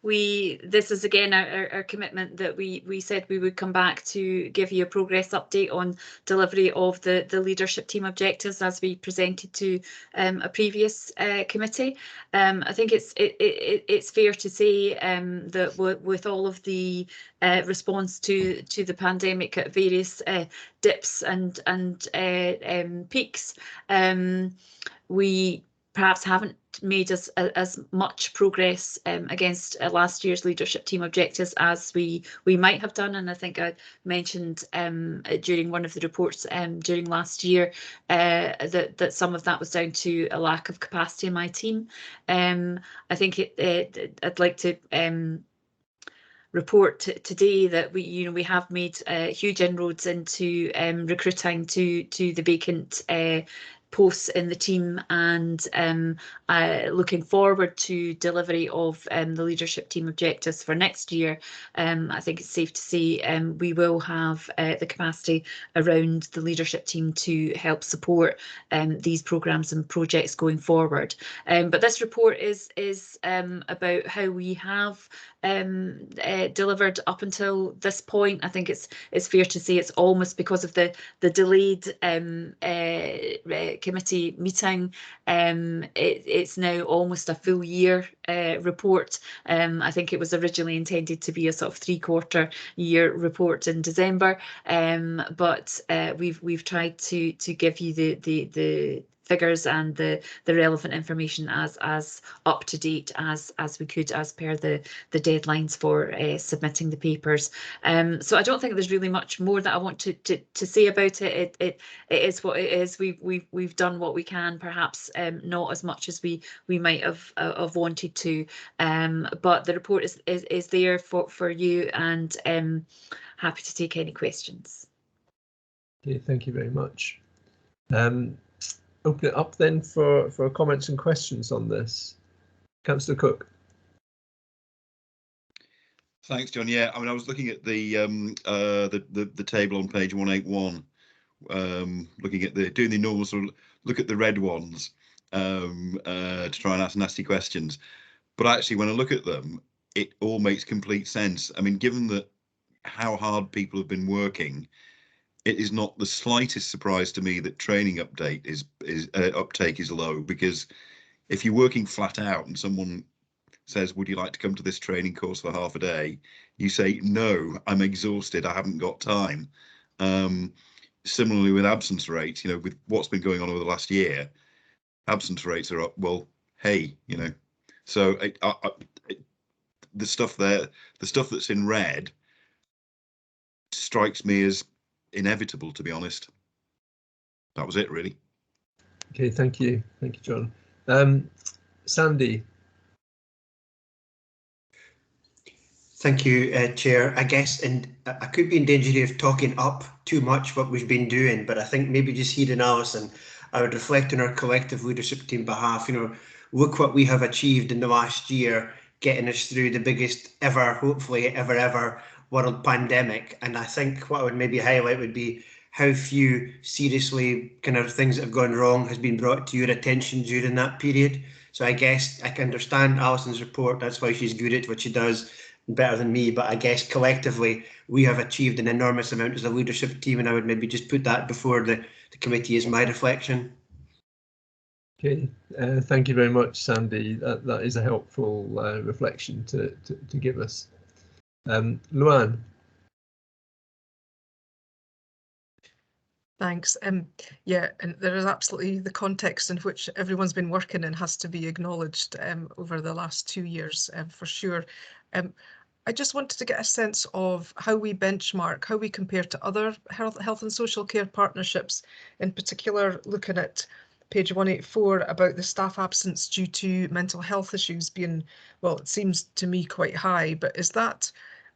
This is again our commitment that we said we would come back to give you a progress update on delivery of the leadership team objectives as we presented to a previous committee. I think it's fair to say that with all of the response to the pandemic at various dips and peaks, we perhaps haven't made as much progress against last year's leadership team objectives as we might have done, and I think I mentioned during one of the reports during last year that some of that was down to a lack of capacity in my team. I think I'd like to report today that we have made huge inroads into recruiting to the vacant posts in the team, and looking forward to delivery of the leadership team objectives for next year. I think it's safe to say we will have the capacity around the leadership team to help support these programmes and projects going forward. But this report is about how we have delivered up until this point. I think it's fair to say it's almost because of the delayed committee meeting. It's now almost a full year report. I think it was originally intended to be a sort of 3/4 year report in December, but we've tried to give you the figures and the relevant information as up to date as we could, as per the deadlines for submitting the papers. So I don't think there's really much more that I want to say about it. It is what it is. We've done what we can, perhaps not as much as we might have wanted to, but the report is there for you, and happy to take any questions. Okay, thank you very much. Open it up then for comments and questions on this. Councillor Cook. Thanks, John. Yeah, I mean, I was looking at the table on page 181, looking at doing the normal sort of look at the red ones to try and ask nasty questions. But actually, when I look at them, it all makes complete sense. I mean, given that how hard people have been working, it is not the slightest surprise to me that training uptake is low, because if you're working flat out and someone says, would you like to come to this training course for half a day? You say, no, I'm exhausted, I haven't got time. Similarly with absence rates, you know, with what's been going on over the last year, absence rates are up. Well, hey, you know, so the stuff there, the stuff that's in red strikes me as inevitable, to be honest. That was it, really. Okay, thank you, John. Sandy. Thank you, Chair. I guess, and I could be in danger of talking up too much what we've been doing, but I think maybe just hearing Alison, I would reflect on our collective leadership team behalf. You know, look what we have achieved in the last year, getting us through the biggest ever, hopefully ever world pandemic. And I think what I would maybe highlight would be how few seriously kind of things that have gone wrong has been brought to your attention during that period. So I guess I can understand Alison's report. That's why she's good at what she does, better than me, but I guess collectively we have achieved an enormous amount as a leadership team, and I would maybe just put that before the committee as my reflection. Okay, thank you very much, Sandy. That is a helpful reflection to give us. Luann. Thanks. Yeah, and there is absolutely the context in which everyone's been working and has to be acknowledged over the last 2 years, for sure. I just wanted to get a sense of how we benchmark, how we compare to other health and social care partnerships, in particular looking at page 184 about the staff absence due to mental health issues being, well, it seems to me quite high, but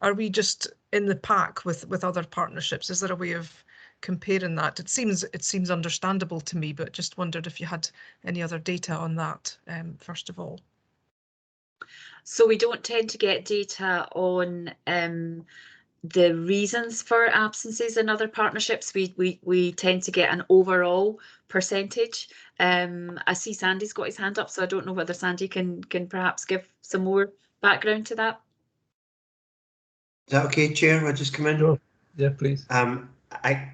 are we just in the pack with other partnerships? Is there a way of comparing that? It seems understandable to me, but just wondered if you had any other data on that, first of all. So we don't tend to get data on the reasons for absences in other partnerships. We tend to get an overall percentage. I see Sandy's got his hand up, so I don't know whether Sandy can perhaps give some more background to that. Is that okay, Chair? I'll just come in. Sure. Yeah, please. I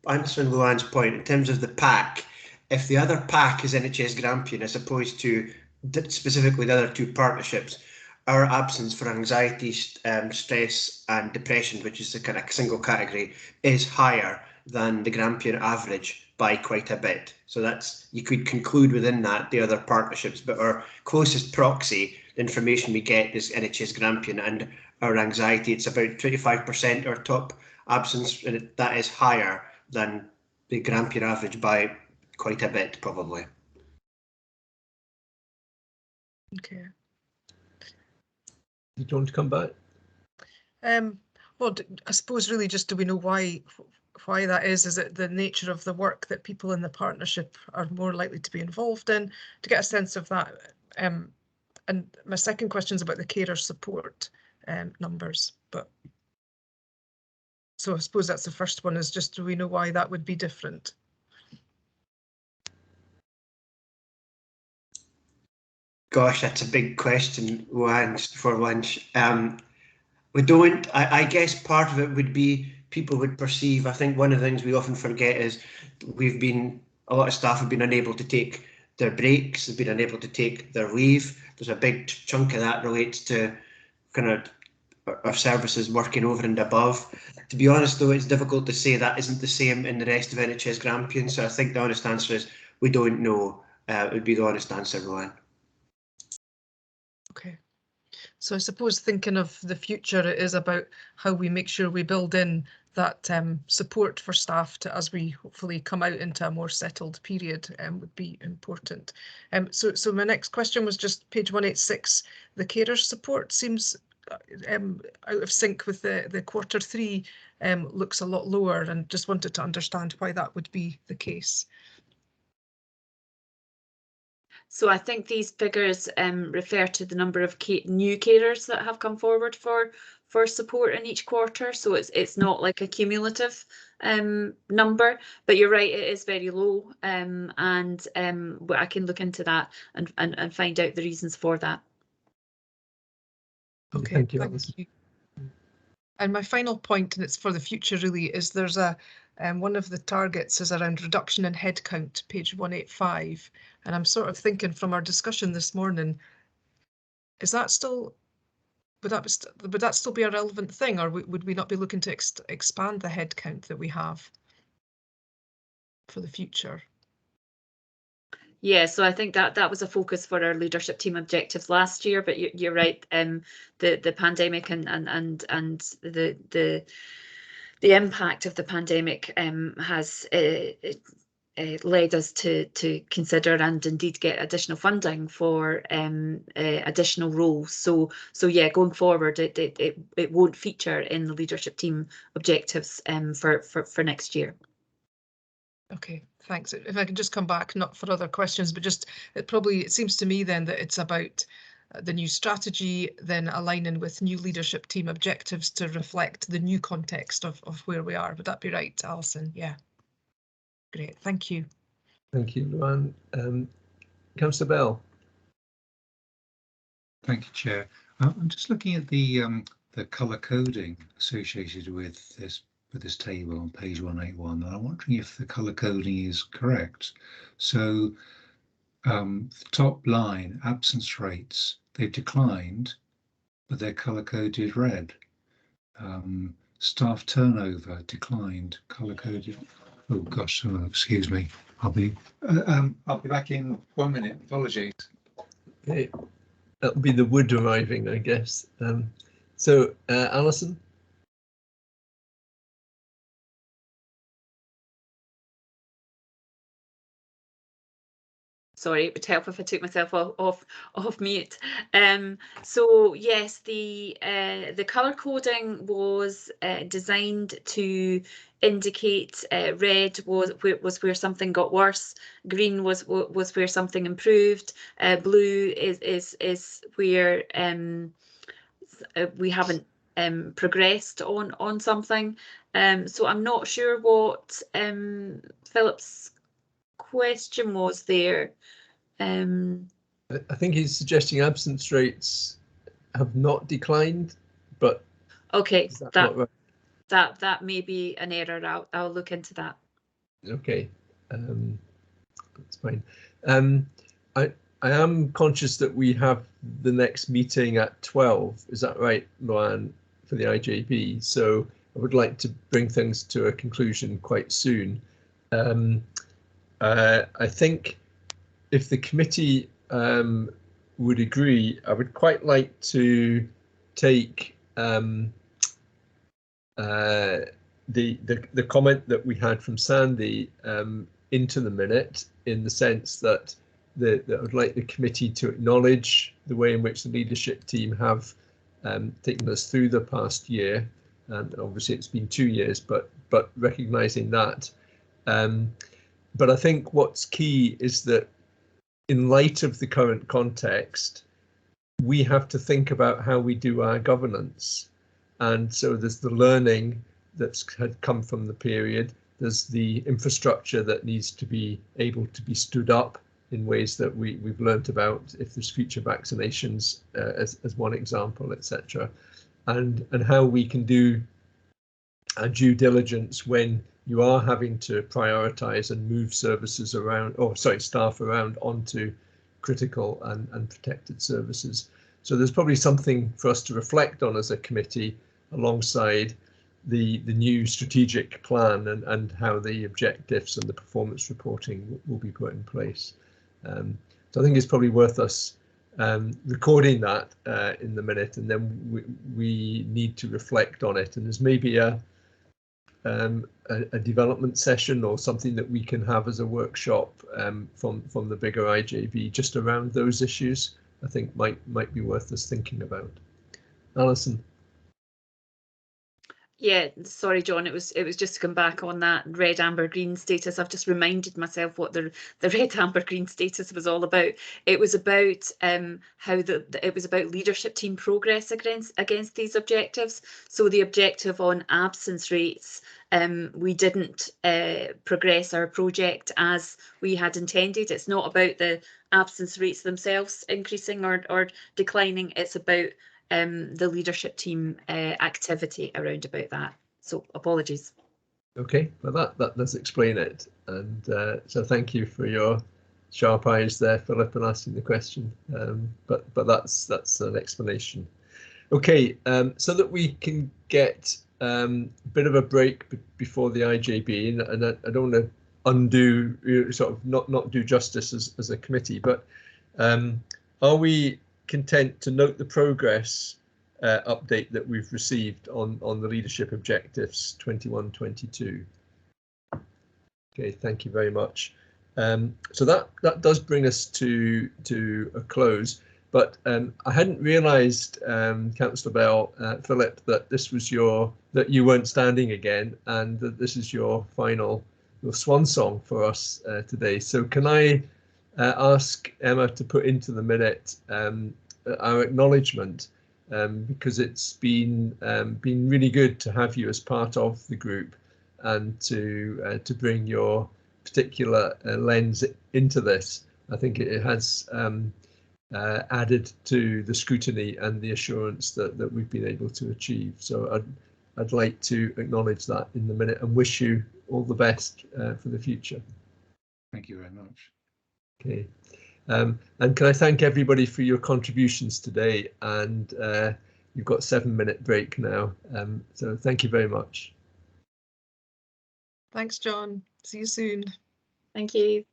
understand Luann's point in terms of the pack. If the other pack is NHS Grampian as opposed to specifically the other two partnerships, our absence for anxiety, stress and depression, which is the kind of single category, is higher than the Grampian average by quite a bit. So that's, you could conclude within that the other partnerships, but our closest proxy, the information we get, is NHS Grampian, and our anxiety, it's about 25% our top absence, and that is higher than the Grampian average by quite a bit, probably. Okay. Do you want to come back? Well, I suppose really just, do we know why why that is it the nature of the work that people in the partnership are more likely to be involved in, to get a sense of that. And my second question is about the carer support numbers. So I suppose that's the first one, is just, do we know why that would be different? Gosh, that's a big question, for lunch. We don't, I guess part of it would be people would perceive, I think one of the things we often forget is a lot of staff have been unable to take their breaks, have been unable to take their leave. There's a big chunk of that relates to kind of our services working over and above. To be honest though, it's difficult to say that isn't the same in the rest of NHS Grampian, so I think the honest answer is we don't know. It would be the honest answer, Rowan. Okay. So I suppose thinking of the future, it is about how we make sure we build in that support for staff as we hopefully come out into a more settled period would be important. So my next question was just page 186. The carer support seems out of sync with the Q3, looks a lot lower, and just wanted to understand why that would be the case. So I think these figures refer to the number of new carers that have come forward for support in each quarter. So it's not like a cumulative number, but you're right, it is very low. And I can look into that and find out the reasons for that. Okay, thank you. Thank you. And my final point, and it's for the future really, is there's a one of the targets is around reduction in headcount, page 185. And I'm sort of thinking from our discussion this morning, is that still, would that still be a relevant thing, or would we not be looking to expand the headcount that we have for the future? Yeah, so I think that was a focus for our leadership team objectives last year, but you're right. The pandemic and the impact of the pandemic has led us to consider and indeed get additional funding for additional roles. So yeah, going forward, it won't feature in the leadership team objectives for next year. Okay, thanks. If I can just come back, not for other questions, but just it seems to me then that it's about the new strategy, then aligning with new leadership team objectives to reflect the new context of where we are. Would that be right, Alison? Yeah. Great, thank you. Thank you, Luan. Councillor Bell. Thank you, Chair. I'm just looking at the colour coding associated with this table on page 181, and I'm wondering if the colour coding is correct. So the top line, absence rates, they've declined, but they're colour coded red. Staff turnover declined, colour coded. Oh gosh, excuse me. I'll be back in 1 minute. Apologies. Okay, that'll be the wood arriving, I guess. So Alison. Sorry, it would help if I took myself off mute. So yes, the colour coding was designed to indicate red was where something got worse, green was where something improved, blue is where we haven't progressed on something. So I'm not sure what Philip's question was there. I think he's suggesting absence rates have not declined, but okay, right? that may be an error. I'll look into that. Okay, that's fine. I am conscious that we have the next meeting at 12. Is that right, Luan, for the IJB? So I would like to bring things to a conclusion quite soon. I think if the committee would agree, I would quite like to take the comment that we had from Sandy into the minute, in the sense that I would like the committee to acknowledge the way in which the leadership team have taken us through the past year, and obviously it's been 2 years, but recognising that. But I think what's key is that in light of the current context, we have to think about how we do our governance. And so there's the learning that's had come from the period. There's the infrastructure that needs to be able to be stood up in ways that we've learnt about, if there's future vaccinations as one example, etc. And how we can do our due diligence when you are having to prioritise and move services around, or sorry, staff around onto critical and protected services. So there's probably something for us to reflect on as a committee alongside the new strategic plan and how the objectives and the performance reporting will be put in place. So I think it's probably worth us recording that in the minute, and then we need to reflect on it. And there's maybe a development session or something that we can have as a workshop from the bigger IJB just around those issues. I think might be worth us thinking about. Alison. Yeah, sorry, John. It was just to come back on that red, amber, green status. I've just reminded myself what the red, amber, green status was all about. It was about how it was about leadership team progress against these objectives. So the objective on absence rates, we didn't progress our project as we had intended. It's not about the absence rates themselves increasing or declining. It's about the leadership team activity around about that. So apologies. Okay, well that does explain it, and so thank you for your sharp eyes there, Philip, in asking the question. But that's an explanation. Okay, so that we can get a bit of a break before the IJB, and I don't want to undo, sort of not do justice as a committee, but are we content to note the progress update that we've received on the leadership objectives 21-22? Okay, thank you very much. So that does bring us to a close, but I hadn't realised, Councillor Bell, Philip, that this was that you weren't standing again, and that this is your swan song for us today. So can I ask Emma to put into the minute our acknowledgement, because it's been really good to have you as part of the group and to bring your particular lens into this. I think it has added to the scrutiny and the assurance that we've been able to achieve. So I'd like to acknowledge that in the minute and wish you all the best for the future. Thank you very much. Okay. And can I thank everybody for your contributions today, and you've got 7-minute break now, so thank you very much. Thanks, John. See you soon. Thank you.